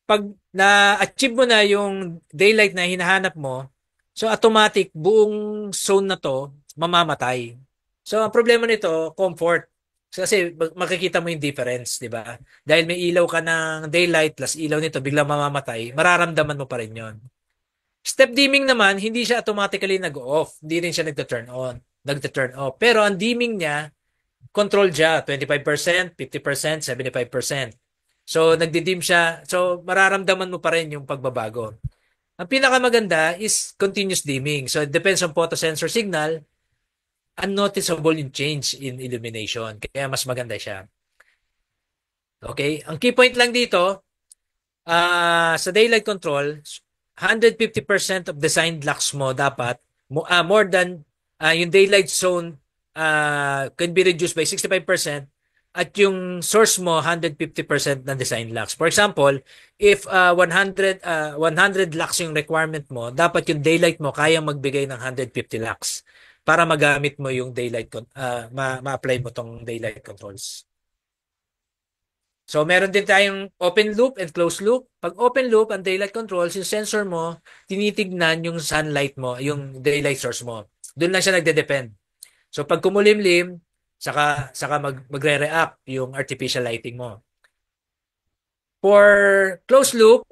pag na-achieve mo na yung daylight na hinahanap mo, so automatic, buong zone na to, mamamatay. So, ang problema nito, comfort. Kasi makikita mo yung difference, di ba? Dahil may ilaw ka ng daylight plus ilaw nito, biglang mamamatay, mararamdaman mo pa rin yon. Step dimming naman, hindi siya automatically nag-off. Hindi rin siya nagta-turn on, nagta-turn off. Pero ang dimming niya, control siya, 25%, 50%, 75%. So, nagdi-dim siya. So, mararamdaman mo pa rin yung pagbabago. Ang pinakamaganda is continuous dimming. So, it depends on photosensor signal. Unnoticeable yung change in illumination. Kaya mas maganda siya. Okay? Ang key point lang dito, sa daylight control, 150% of designed lux mo dapat, more than yung daylight zone can be reduced by 65%. At yung source mo 150% ng design lux. For example, if 100 lux yung requirement mo, dapat yung daylight mo kaya magbigay ng 150 lux para magamit mo yung daylight ma-apply mo tong daylight controls. So meron din tayong open loop and closed loop. Pag open loop ang daylight controls, yung sensor mo tinitignan yung sunlight mo, yung daylight source mo. Doon lang siya nagde-depend. So pag kumulimlim, saka magre-react yung artificial lighting mo. For closed loop,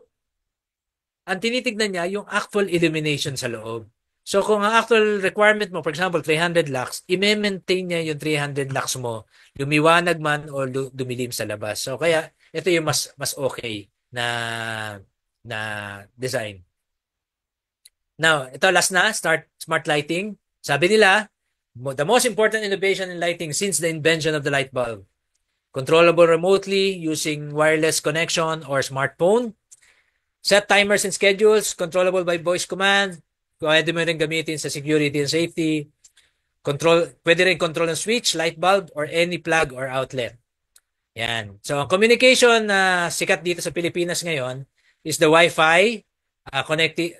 ang tinitignan niya yung actual illumination sa loob. So kung ang actual requirement mo, for example, 300 lux, i-maintain niya yung 300 lux mo, lumiwanag man o dumilim sa labas. So kaya ito yung mas okay na design. Now, ito last na, smart lighting. Sabi nila, the most important innovation in lighting since the invention of the light bulb. Controllable remotely using wireless connection or smartphone. Set timers and schedules, controllable by voice command. Pwede mo rin gamitin sa security and safety. Pwede rin control ng switch, light bulb, or any plug or outlet. Yan. So, ang communication na sikat dito sa Pilipinas ngayon is the Wi-Fi,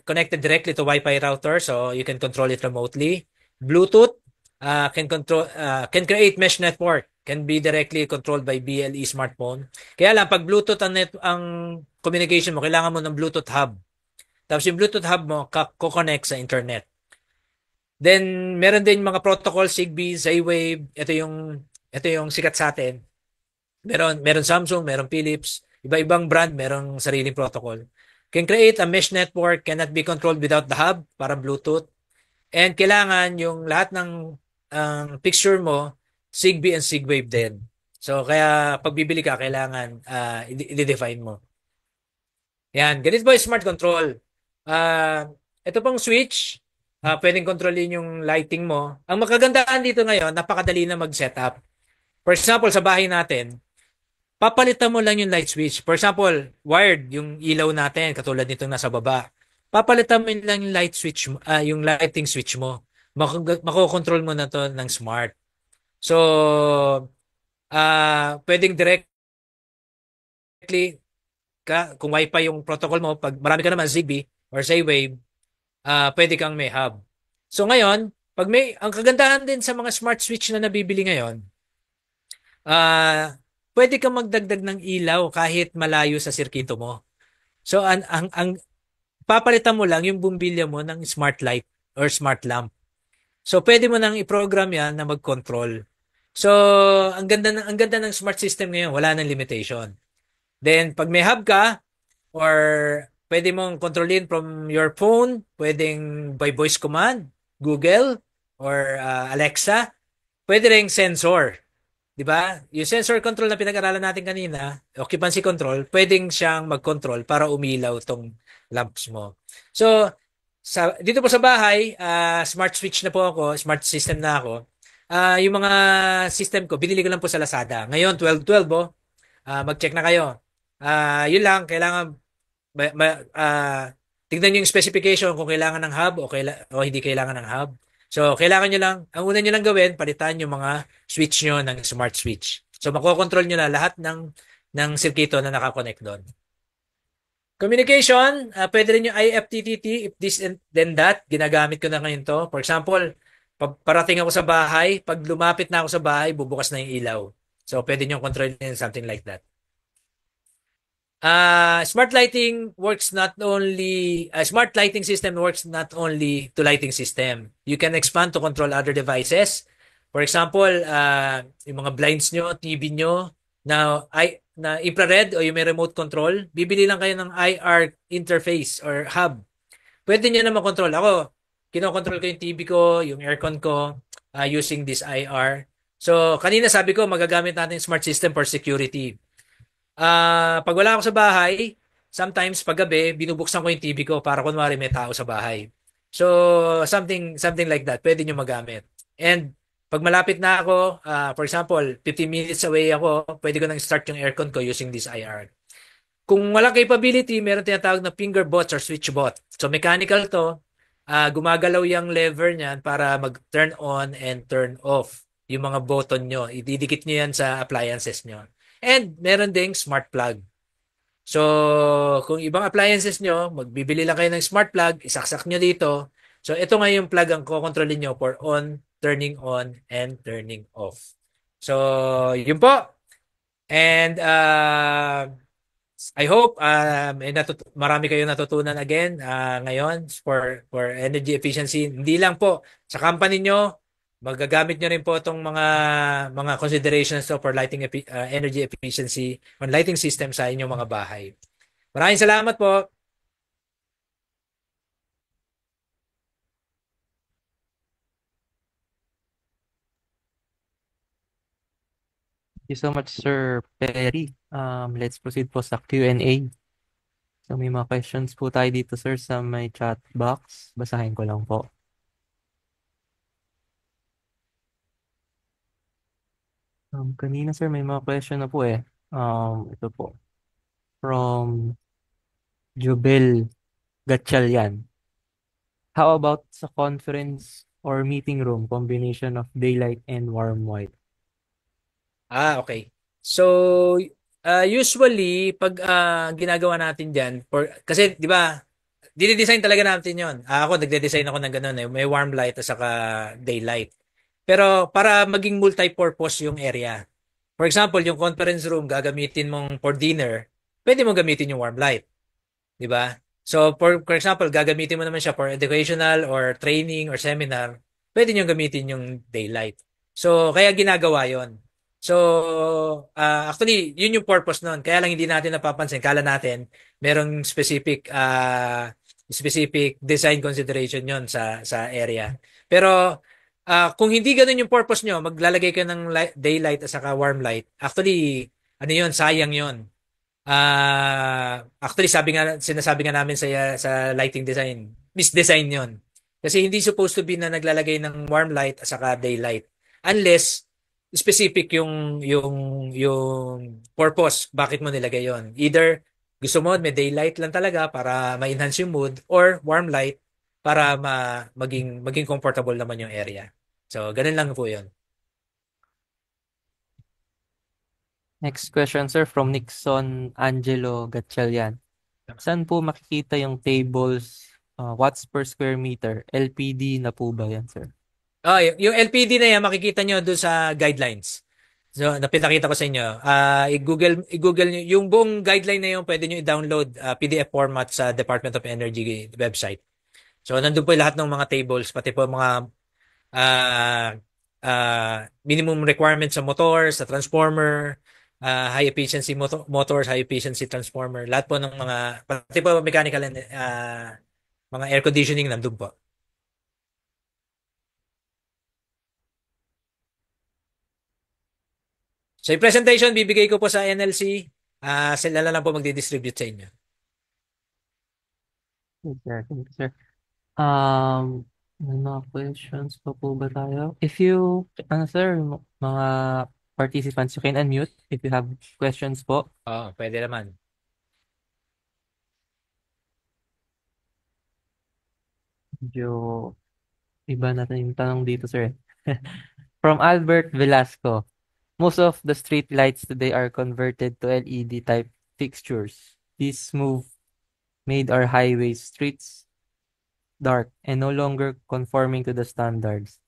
connected directly to Wi-Fi router, so you can control it remotely. Bluetooth, can create mesh network, can be directly controlled by BLE smartphone. Kaya lang, pag Bluetooth ang communication mo, kailangan mo ng Bluetooth hub. Tapos yung Bluetooth hub mo, connect sa internet. Then, meron din mga protocol, Zigbee, Z-Wave, ito yung sikat sa atin. Meron Samsung, meron Philips, iba-ibang brand, merong sariling protocol. Can create a mesh network, cannot be controlled without the hub, para Bluetooth. And kailangan yung lahat ng picture mo, Zigbee and Z-Wave din. So, kaya pag bibili ka, kailangan i-define mo. Yan. Ganito po yung smart control. Ito pong switch, pwedeng kontrolin yung lighting mo. Ang makagandaan dito ngayon, napakadali na mag-setup. For example, sa bahay natin, papalitan mo lang yung light switch. For example, wired, yung ilaw natin, katulad nitong nasa baba. Papalitan mo lang yung light switch, yung lighting switch mo. Makokontrol mo na to ng smart. So, pwedeng directly, kung Wi-Fi yung protocol mo, pag marami ka naman Zigbee or Z-Wave, pwede kang may hub. So ngayon, ang kagandahan din sa mga smart switch na nabibili ngayon, pwede kang magdagdag ng ilaw kahit malayo sa sirkito mo. So ang papalitan mo lang yung bumbilya mo ng smart light or smart lamp. So pwede mo nang i-program yan na mag-control. So ang ganda ng smart system ngayon, wala nang limitation. Then pag may hub ka or pwede mong kontrolin from your phone, pwedeng by voice command, Google or Alexa, pwede ring sensor. 'Di ba? Yung sensor control na pinag-aralan natin kanina, occupancy control, pwedeng siyang mag-control para umilaw tong lamps mo. So, dito po sa bahay, smart switch na po ako, smart system na ako. Yung mga system ko, binili ko lang po sa Lazada. Ngayon, 12/12 mag-check na kayo. Yun lang, kailangan tignan nyo yung specification kung kailangan ng hub o hindi kailangan ng hub. So, kailangan nyo lang, ang una nyo lang gawin, palitan yung mga switch nyo ng smart switch. So, makokontrol nyo na lahat ng circuito na nakakonect doon. Communication, pwede rin yung IFTTT, if this and then that, ginagamit ko na ngayon to. For example, parating ako sa bahay, pag lumapit na ako sa bahay, bubukas na yung ilaw. So, pwede nyo kontrolin something like that. Smart lighting works not only, smart lighting system works not only to lighting system. You can expand to control other devices. For example, yung mga blinds nyo, TV nyo, na infrared o yung may remote control, bibili lang kayo ng IR interface or hub. Pwede nyo na makontrol. Ako, kinokontrol ko yung TV ko, yung aircon ko, using this IR. So, kanina sabi ko, magagamit natin smart system for security. Pag wala ako sa bahay, sometimes paggabi, binubuksan ko yung TV ko para kunwari may tao sa bahay. So, something like that, pwede nyo magamit. And pag malapit na ako, for example, 15 minutes away ako, pwede ko nang start yung aircon ko using this IR. Kung walang capability, meron tinatawag na finger bots or switch bot. So, mechanical to, gumagalaw yung lever niyan para mag-turn on and turn off yung mga button nyo. Ididikit nyo yan sa appliances nyo. And meron ding smart plug. So, kung ibang appliances nyo, magbibili lang kayo ng smart plug, isaksak nyo dito. So, ito nga yung plug ang kukontrolin nyo for turning on, and turning off. So, yun po. And I hope marami kayong natutunan again ngayon for energy efficiency. Hindi lang po sa company nyo, magagamit nyo rin po itong mga considerations for lighting energy efficiency on lighting system sa inyong mga bahay. Maraming salamat po. Thank you so much, Sir Perry. Let's proceed po sa Q&A. So may mga questions po tayo dito, sir, sa may chat box. Basahin ko lang po. Kanina, sir, may mga question na po eh. Ito po. From Jubel Gatchalian. How about sa conference or meeting room, combination of daylight and warm white? Okay. So, usually, pag ginagawa natin dyan, kasi, di ba, dinidesign talaga natin yon. Ako, nagde-design ako ng ganun eh. May warm light at saka daylight. Pero, para maging multi-purpose yung area. For example, yung conference room, gagamitin mong for dinner, pwede mong gamitin yung warm light. Di ba? So, for example, gagamitin mo naman siya for educational or training or seminar, pwede nyo gamitin yung daylight. So, kaya ginagawa yon. So, actually, yun yung purpose nun. Kaya lang hindi natin napapansin. Kala natin, merong specific design consideration yon sa area. Pero, kung hindi ganun yung purpose nyo, maglalagay ka ng daylight at saka warm light, actually, ano yun, sayang yun. Actually, sinasabi nga namin sa lighting design, misdesign yon. Kasi hindi supposed to be na naglalagay ng warm light at saka daylight. Unless, specific yung purpose bakit mo nilagay yon. Either gusto mo may daylight lang talaga para ma-enhance yung mood or warm light para maging comfortable naman yung area. So, ganun lang po yun. Next question, sir, from Nixon Angelo Gatchalian. Saan po makikita yung tables, watts per square meter? LPD na po ba yan, sir? Yung LPD na yan, makikita nyo doon sa guidelines. So, napinakita ko sa inyo. I-Google nyo. Yung buong guideline na yun, pwede nyo i-download PDF format sa Department of Energy website. So, nandun po lahat ng mga tables, pati po mga minimum requirements sa motor, sa transformer, high efficiency motors, high efficiency transformer, lahat po ng pati po mechanical and mga air conditioning nandun po. So, yung presentation, bibigay ko po sa NLC. Sila lang po magdi-distribute sa inyo. Okay, thank you, sir. May mga questions pa po ba tayo? If you, sir, mga participants, you can unmute if you have questions po. Pwede naman. Medyo iba natin yung tanong dito, sir. From Albert Velasco. Most of the street lights today are converted to LED type fixtures. This move made our highways, streets dark and no longer conforming to the standards.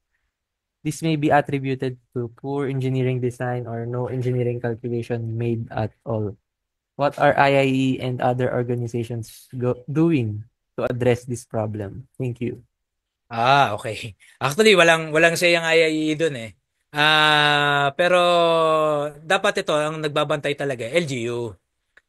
This may be attributed to poor engineering design or no engineering calculation made at all. What are IIE and other organizations doing to address this problem? Thank you. Okay. Actually, walang say ang IIE doon eh. Pero dapat ito ang nagbabantay talaga LGU,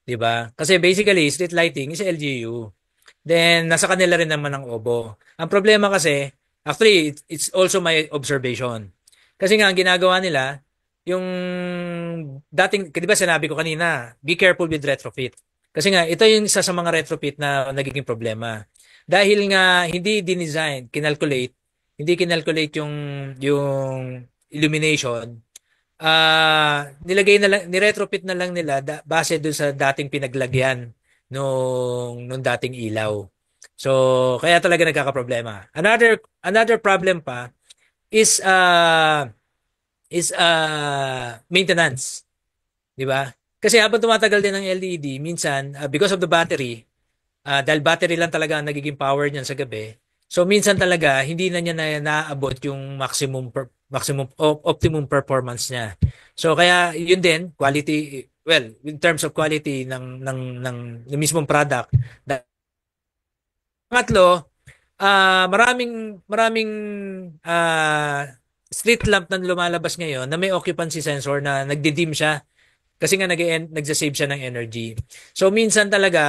'di ba? Kasi basically street lighting is LGU. Then nasa kanila rin naman ang OBO. Ang problema kasi, actually it's also my observation. Kasi nga ang ginagawa nila, yung dating, 'di ba sinabi ko kanina, be careful with retrofit. Kasi nga ito yung isa sa mga retrofit na nagiging problema. Dahil nga hindi dinesign, hindi kinalculate yung illumination. Nilagay na lang, ni-retrofit na lang nila base dun sa dating pinaglagyan nung dating ilaw. So, kaya talaga nagkakaproblema. Another problem pa is maintenance, 'di ba? Kasi habang tumatagal din ang LED, minsan because of the battery, dahil battery lang talaga ang nagiging power niyan sa gabi. So minsan talaga hindi na niya naaabot yung optimum performance niya. So kaya yun din quality, well, in terms of quality ng mismong product. Pangatlo, maraming street lamp na lumalabas ngayon na may occupancy sensor na nagdidim siya kasi nga nagsa-save siya ng energy. So minsan talaga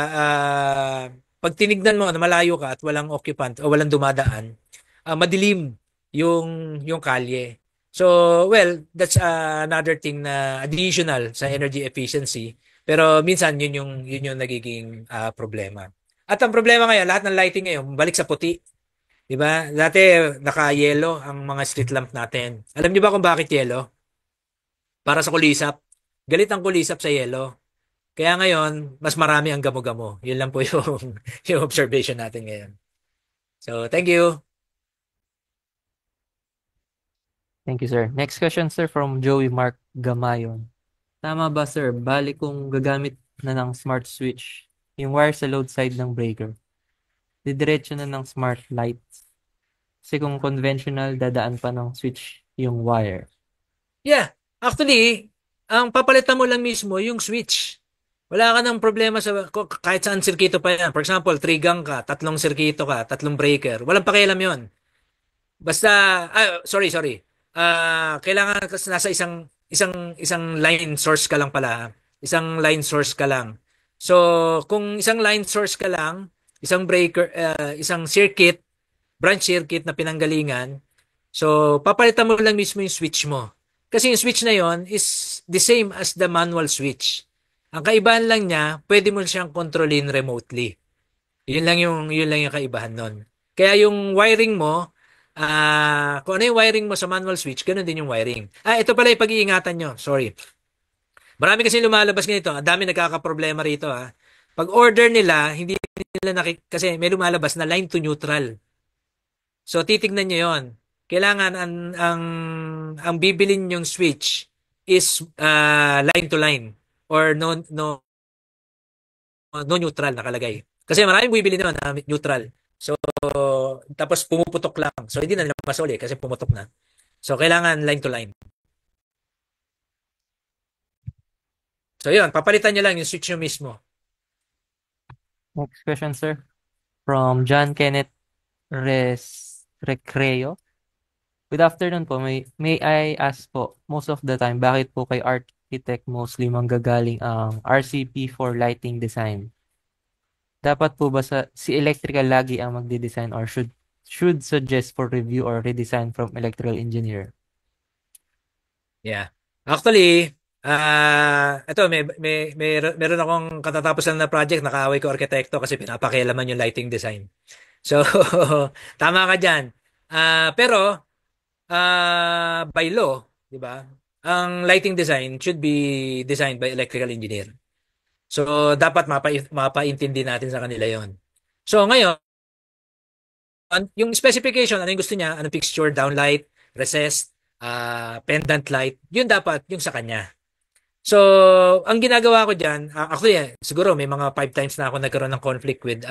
pag tinignan mo na malayo ka at walang occupant o walang dumadaan, madilim yung kalye. So, well, that's another thing na additional sa energy efficiency. Pero minsan yun yung nagiging problema. At ang problema ngayon, lahat ng lighting ngayon balik sa puti. 'Di ba? Dati naka-yellow ang mga street lamp natin. Alam niyo ba kung bakit yellow? Para sa kulisap. Galit ang kulisap sa yellow. Kaya ngayon, mas marami ang gamo-gamo. Yun lang po yung observation natin ngayon. So, thank you. Thank you, sir. Next question, sir, from Joey Mark Gamayon. Tama ba, sir? Bali kung gagamit na ng smart switch, yung wire sa load side ng breaker, didiretso na ng smart lights. Kasi kung conventional, dadaan pa ng switch yung wire. Yeah. Actually, ang papalitan mo lang mismo yung switch. Wala ka ng problema kahit saan sirkito pa yan. For example, 3 gang ka, 3 sirkito ka, 3 breaker. Walang pakialam yon. Basta, sorry. Kailangan kasi nasa isang line source ka lang pala. Isang line source ka lang. So, kung isang line source ka lang, isang breaker, isang circuit, branch circuit na pinanggalingan, so papalitan mo lang mismo yung switch mo. Kasi yung switch na yon is the same as the manual switch. Ang kaibahan lang niya, pwede mo siyang kontrolin remotely. Yun lang yung kaibahan nun. Kaya yung wiring mo, kung ano yung wiring mo sa manual switch, ganun din yung wiring. Ito pala yung pag-iingatan nyo. Sorry. Marami kasi lumalabas ganito. Ang dami nagkakaproblema rito. Pag order nila, hindi nila kasi may lumalabas na line to neutral. So titignan nyo yon. Kailangan ang bibilin yung switch is line to line or no neutral nakalagay. Kasi maraming bibili naman na neutral. So tapos pumuputok lang. So hindi na nila masoli kasi pumutok na. So kailangan line to line. So yun, papalitan nyo lang yung switch nyo mismo. Next question, sir. From John Kenneth Recreo. Good afternoon po. May I ask po, most of the time, bakit po kay architect mostly manggagaling ang RCP for lighting design? Dapat po ba si electrical lagi ang magde-design or should suggest for review or redesign from electrical engineer? Yeah. Actually, ito meron akong katatapos lang na project, nakaaway ko arkitekto kasi pinapakialaman yung lighting design. So, tama ka diyan. Pero by law, 'di ba? Ang lighting design should be designed by electrical engineer. So, dapat mapaintindi natin sa kanila 'yon. So, ngayon, yung specification, ano yung gusto niya, anong fixture, downlight, recessed, pendant light, yun dapat yung sa kanya. So, ang ginagawa ko diyan, actually siguro may mga 5 times na ako nagkaroon ng conflict with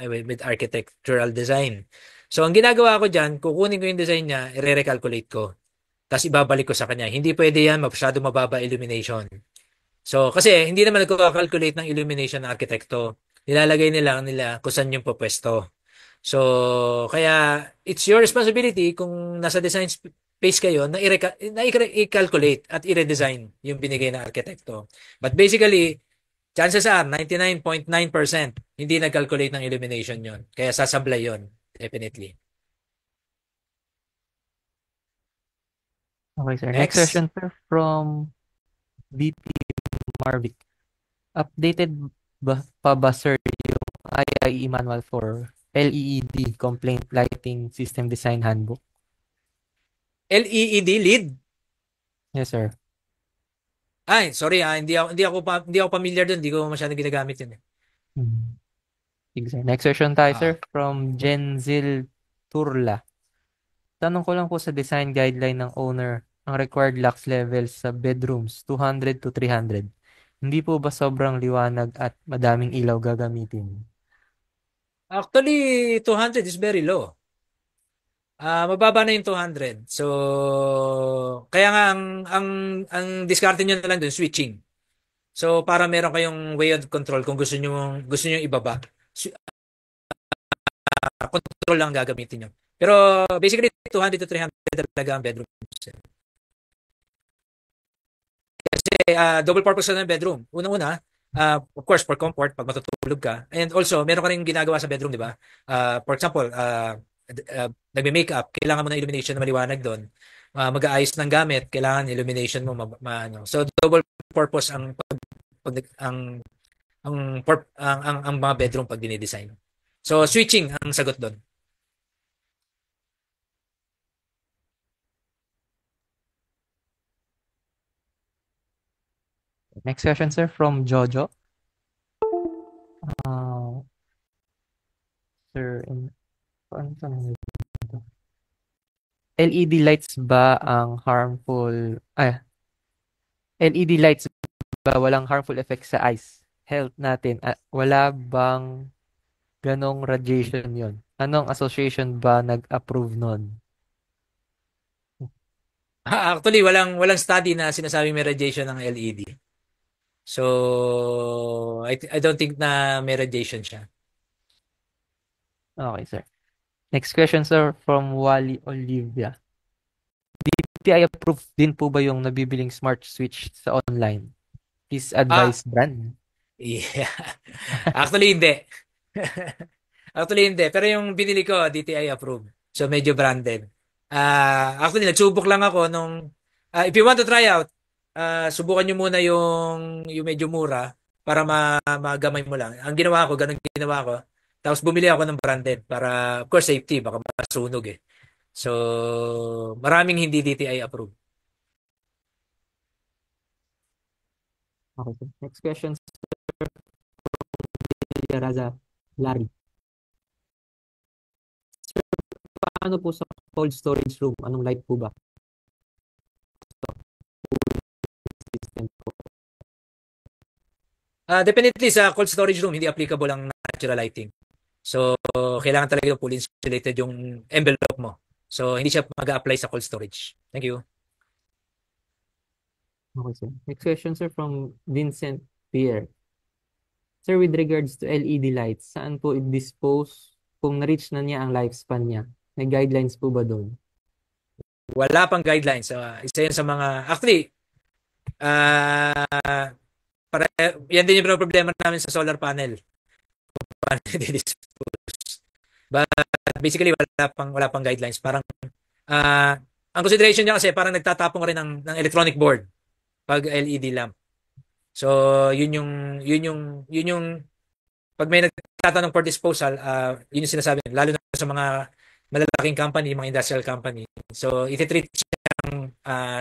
with architectural design. So, ang ginagawa ko diyan, kukunin ko yung design niya, i-recalculate ko. Tapos ibabalik ko sa kanya. Hindi pwede yan, masyado mababa illumination. So, kasi hindi naman nagko-calculate ng illumination ng arkitekto. Nilalagay nila kung saan yung pupwesto. So, kaya it's your responsibility kung nasa design space kayo na i-calculate at i-redesign yung binigay ng arkitekto. But basically, chances are 99.9% hindi nag-calculate ng illumination yon. Kaya sasablay yon, definitely. Okay, sir. Next Next. question, sir, from BP Marvic. Updated pa ba, sir, yung IIE manual for LED complaint lighting system design handbook? LED lead? Yes, sir. Ay, sorry hindi ako familiar doon, hindi ko masyadong ginagamit yun. Sige, sir. Next question tayo, sir, from Jenzil Turla. Tanong ko lang po sa design guideline ng owner, ang required lux levels sa bedrooms, 200 to 300. Hindi po ba sobrang liwanag at madaming ilaw gagamitin? Actually, 200 is very low. Mababa na yung 200. So, kaya nga ang diskarte nyo na lang dun, switching. So, para meron kayong way of control kung gusto niyo ibaba. Control lang gagamitin nyo. Pero basically 200 to 300 talaga ang bedroom. Kasi double purpose na ng bedroom. Unang-una, of course for comfort pag matutulog ka. And also, meron ka rin ginagawa sa bedroom, di ba? For example, nagme-makeup, kailangan mo ng illumination na maliwanag doon. Mag-aayos ng gamit, kailangan illumination mo ano. So double purpose ang mga bedroom pag dinidesign. So switching ang sagot doon. Next question, sir, from Jojo. Sir, LED lights ba ang harmful? LED lights ba walang harmful effects sa eyes, health natin? Wala bang ganong radiation yon? Anong association ba nag-approve nun? Actually, walang study na sinasabi may radiation ng LED. So, I don't think na may radiation siya. Okay, sir. Next question, sir, from Wally Olivia. DTI approved din po ba yung nabibiling smart switch sa online? Please advise brand. Yeah. Actually, hindi. Actually, hindi. Pero yung binili ko, DTI approved. So, medyo branded. Actually, nagsubok lang ako nung, if you want to try out, subukan nyo muna yung medyo mura para magamay mo lang. Ang ginawa ko, ganun ginawa ko. Tapos bumili ako ng branded para, of course, safety. Baka masunog eh. So, maraming hindi DTI approved. Okay, sir. Next question, sir, from Raza Larry. Sir, paano po sa cold storage room? Anong light po ba? System po. Definitely sa cold storage room, hindi applicable ang natural lighting. So, kailangan talaga yung fully insulated yung envelope mo. So, hindi siya mag-a-apply sa cold storage. Thank you. Okay, sir. Next question, sir, from Vincent Pierre. Sir, with regards to LED lights, saan po i-dispose kung na-reach na niya ang lifespan niya? May guidelines po ba doon? Wala pang guidelines. Isa yan sa mga, actually, yan din yung problema namin sa solar panel. Paano i-dispose? But basically, wala pang guidelines. Parang, ang consideration niya kasi parang nagtatapong rin ng electronic board pag LED lamp. So, yun yung pag may nagtatanong for disposal, yun yung sinasabi, lalo na sa mga malalaking company, mga industrial company. So, iti-treat siyang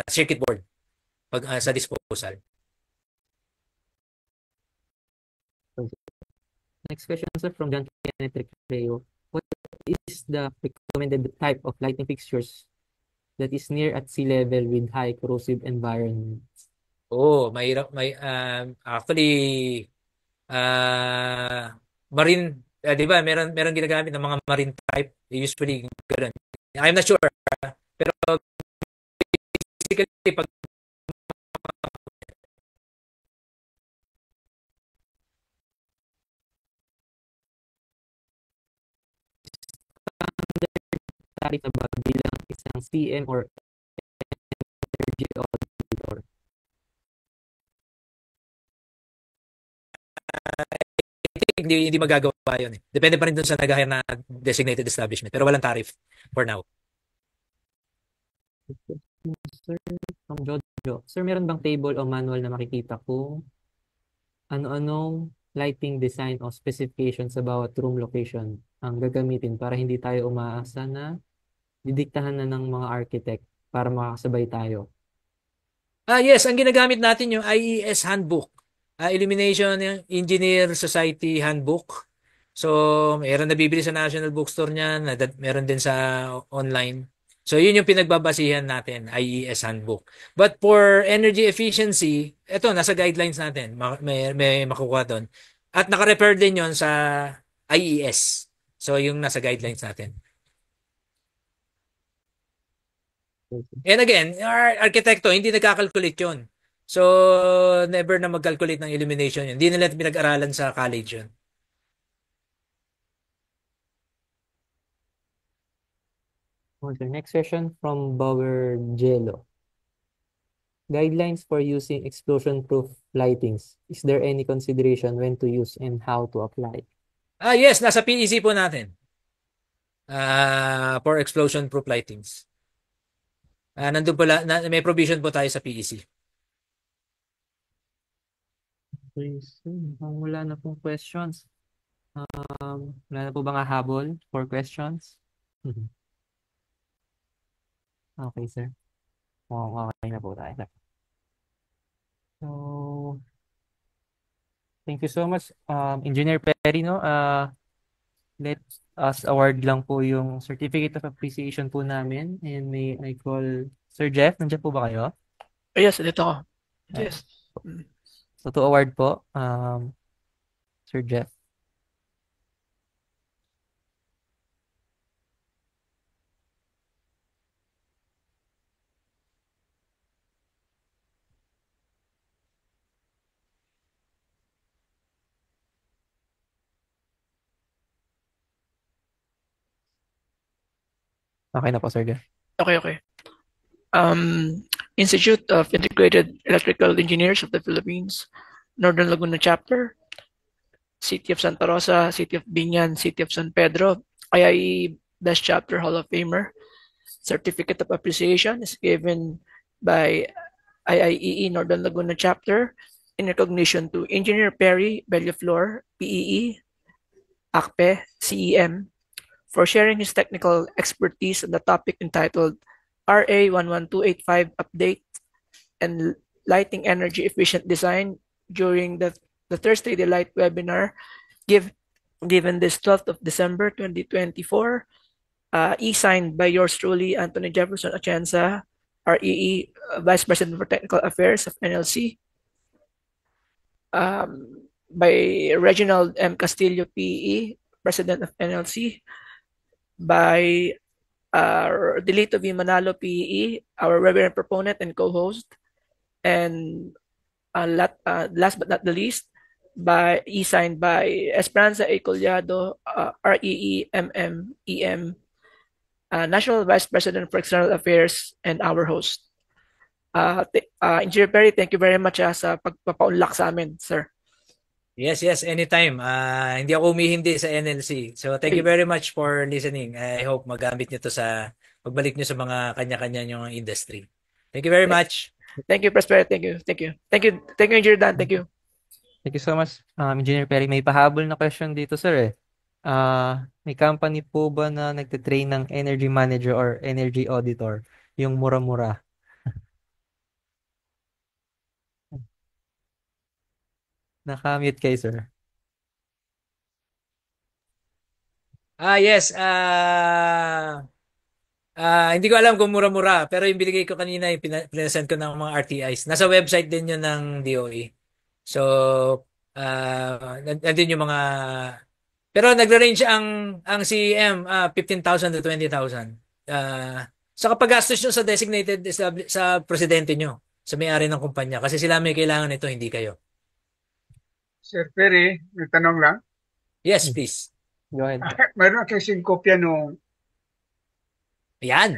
circuit board pag sa disposal. Next question, sir, from John Kenneth Recreo. What is the recommended type of lighting fixtures that is near at sea level with high corrosive environments? Oo, mahirap. Actually, marine, di ba, meron ginagamit ng mga marine type. Usually, ganun. I'm not sure. Pero basically, pag Tariff na ba bilang isang CM or energy auditor? I think hindi magagawa yun eh. Depende pa rin dun sa nag-hire na designated establishment. Pero walang tariff for now. Sir, from Jojo. Sir, meron bang table o manual na makikita kung ano-anong lighting design o specification sa bawat room location ang gagamitin para hindi tayo umaasa na didiktahan na ng mga architect para makakasabay tayo? Yes, ang ginagamit natin yung IES Handbook. Illumination Engineer Society Handbook. So, meron nabibili sa National Bookstore niyan, meron din sa online. So, yun yung pinagbabasihan natin, IES Handbook. But for energy efficiency, eto, nasa guidelines natin. May makukuha doon. At naka-refer din yon sa IES. So, yung nasa guidelines natin. And again, our arkitekto, hindi nagkakalculate yun. So, never na mag-calculate ng illumination yun. Hindi nila pinag-aralan sa college yun. Okay, next question from Bauer Jello. Guidelines for using explosion-proof lightings. Is there any consideration when to use and how to apply? Yes, nasa PEC po natin. For explosion-proof lightings. Nandun pala, may provision po tayo sa PEC. Okay, so, wala na pong questions. Wala na po bang habol for questions? Okay, sir. Okay na po tayo. So, thank you so much, Engineer Perry, no? Let us award lang po yung Certificate of Appreciation po namin. And may I call Sir Jeff, nandiyan po ba kayo? Yes, dito ako. Ayan. Yes. So, to award po, Sir Jeff. Okay na po, Sir Jeff. Okay. Institute of Integrated Electrical Engineers of the Philippines, Northern Laguna Chapter, City of Santa Rosa, City of Binyan, City of San Pedro, IIE Best Chapter Hall of Famer. Certificate of Appreciation is given by IIEE Northern Laguna Chapter in recognition to Engineer Perry Bellaflor, PEE, ACPE, CEM, for sharing his technical expertise on the topic entitled RA 11285 Update and Lighting Energy Efficient Design during the Thursday Delight webinar given this 12th of December 2024, e-signed by yours truly, Anthony Jefferson Atienza, REE Vice President for Technical Affairs of NLC, by Reginald M. Castillo, PE, President of NLC, by Delito V. Manalo, PE, our reverend proponent and co-host, and last but not the least, by e-signed by Esperanza A. Collado, REE MMEM, National Vice President for External Affairs, and our host. Engineer Perry, thank you very much sa pagpapaunlak sa amin, sir. Yes, anytime. Hindi ako humihindi sa NLC. So, thank you very much for listening. I hope magamit nyo to sa pagbalik nyo sa mga kanya-kanya nyong industry. Thank you very much. Thank you, Prosper. Thank you, Engineer Dan. Thank you. Thank you so much, Engineer Perry. May pahabol na question dito, sir. May company po ba na nagtitrain ng energy manager or energy auditor? Yung mura-mura. Nakamute kayo, sir. Yes. Hindi ko alam kung mura-mura, pero yung binigay ko kanina, yung pinasend ko ng mga RTIs. Nasa website din yun ng DOE. So, nandun yung mga... Pero nagre-range ang CEM, 15,000 to 20,000. Sa kapag gastos nyo sa designated sa presidente nyo, sa may-ari ng kumpanya. Kasi sila may kailangan nito, hindi kayo. Sir Perry, may tanong lang. Yes, please. Go ahead. Mayroon kasing kopya nung Ayan.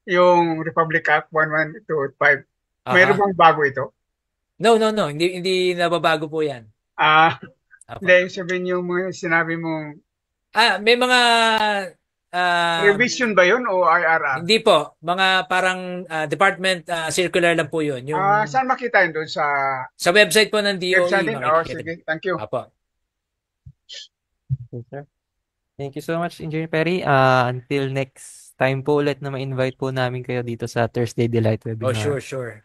yung Republic Act 11285. Aha. Mayroon bang bago ito? No. Hindi nababago po yan. Apa. Hindi, sabihin yung mga sinabi mong May mga... revision ba yun o IRR? Hindi po. Mga parang department circular lang po yun. Yung, Saan makita yun doon sa sa website po ng DOE. website din? makikita. Sige, thank you. Apo. Okay, sir. Thank you so much, Engineer Perry. Until next time po ulit na ma-invite po namin kayo dito sa Thursday Delight webinar. Oh, sure.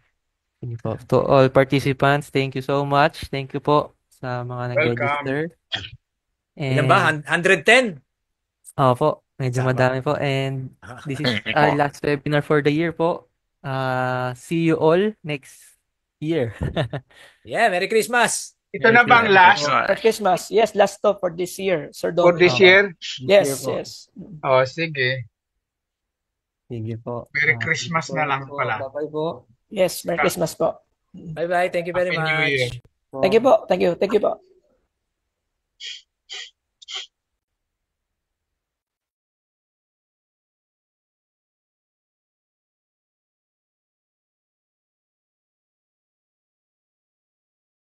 Thank you po. To all participants, thank you so much. Thank you po sa mga nag-register. Ilan ba? 110? Po, medyo Tama. madami po. And this is our last webinar for the year po. See you all next year. Yeah, Merry Christmas! Ito na bang last For Christmas. Yes, last stop for this year, Sir for Don. this year? Yes, po. yes. Sige. Sige po. Merry Christmas na lang pala. Bye-bye po. Yes, Merry Christmas po. Bye-bye. Thank you very Happy New much. Year. Thank you po. Thank you. Thank you po.